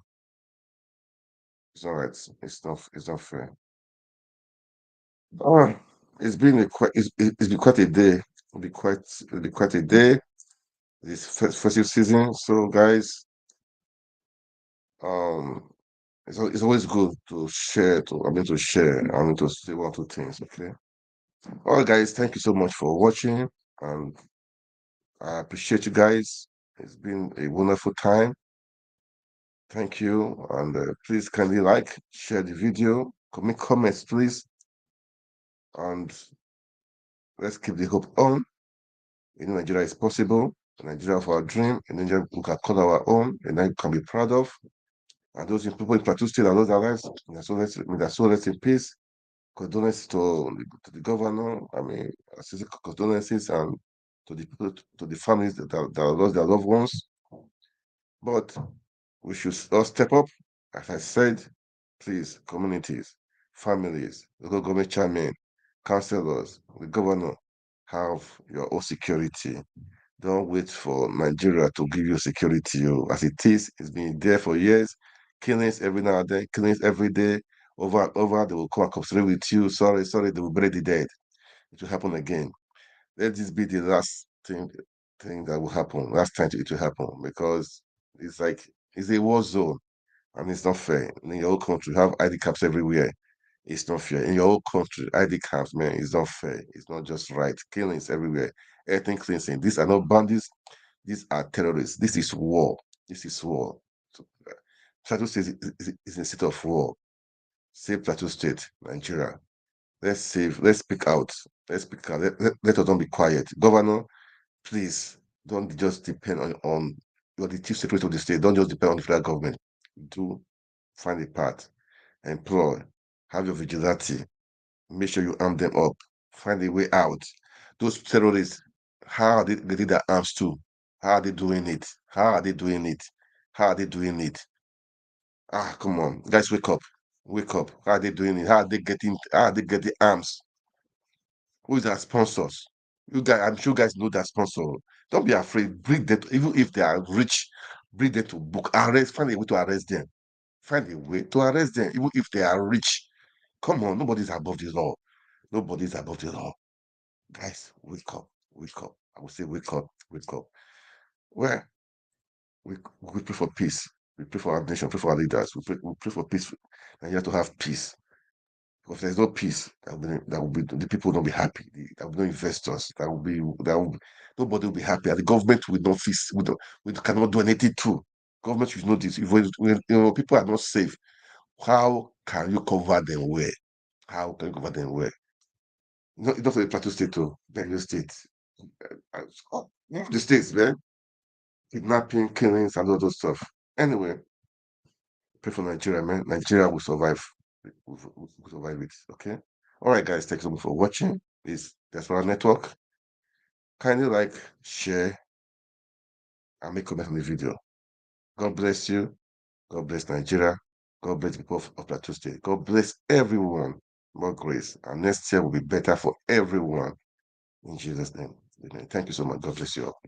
It's not right. It's not. It's not fair. Oh, it's been it's been quite a day. It'll be quite a day. This festive season. So, guys, it's always good to share. To share. To say one or two things. Okay. All right, guys. Thank you so much for watching, and I appreciate you guys. It's been a wonderful time. Thank you, and please kindly like, share the video, make comments, please, and let's keep the hope on. In Nigeria is possible. Nigeria of our dream. In Nigeria we can call our own, and Nigeria can be proud of. And those people in Plateau State and those lives, may their soul rest in peace. Condolences to the governor. I mean, condolences and to the people, to the families that lost their loved ones. But we should all step up. As I said, please, communities, families, local government chairmen, councillors, the governor, have your own security. Don't wait for Nigeria to give you security. As it is, it's been there for years. Killings every now and then, killings every day, over and over. They will come and cooperate with you. Sorry, they will bury the dead. It will happen again. Let this be the last thing that will happen. Last time it will happen, because it's a war zone, and it's not fair. In your own country, you have ID cards everywhere. It's not fair. In your own country, ID cards, man, it's not fair. It's not just right. Killings everywhere. Ethnic cleansing. These are not bandits. These are terrorists. This is war. This is war. So, Plateau State is in a state of war. Save Plateau State, Nigeria. Let's speak out. Let's speak out. Let us not be quiet. Governor, please don't just depend on you're the chief secretary of the state. Don't just depend on the federal government. Do find a path. Employ. Have your vigilante. Make sure you arm them up. Find a way out. Those terrorists, how are they getting their arms too? How are they doing it? How are they doing it? How are they doing it? Come on, guys, wake up. Wake up. How are they doing it? How are they getting arms? Who is their sponsors? You guys, I'm sure you guys know their sponsor. Don't be afraid. Bring them, even if they are rich, bring them to book. Arrest, find a way to arrest them. Find a way to arrest them, even if they are rich. Come on, nobody's above the law. Nobody's above the law. Guys, wake up. Wake up. I will say wake up. Wake up. Well, we pray for peace. We pray for our nation, pray for our leaders. We pray for peace. And you have to have peace. Because if there's no peace, that will be the people will not be happy. There will be no investors. Nobody will be happy. And the government will not fix. We cannot do anything too. Government should know this. If people are not safe, how can you cover them well? How can you cover them well? Not for the Plateau State, too. Benue State. The states, man. Kidnapping, killings, and all those stuff. Anyway, pray for Nigeria, man. Nigeria will survive. We'll survive it. Okay. All right, guys. Thanks so much for watching. This Diaspora Network. Kindly like, share, and make comment on the video. God bless you. God bless Nigeria. God bless the people of Plateau State. God bless everyone. More grace. And next year will be better for everyone. In Jesus' name. Amen. Thank you so much. God bless you all.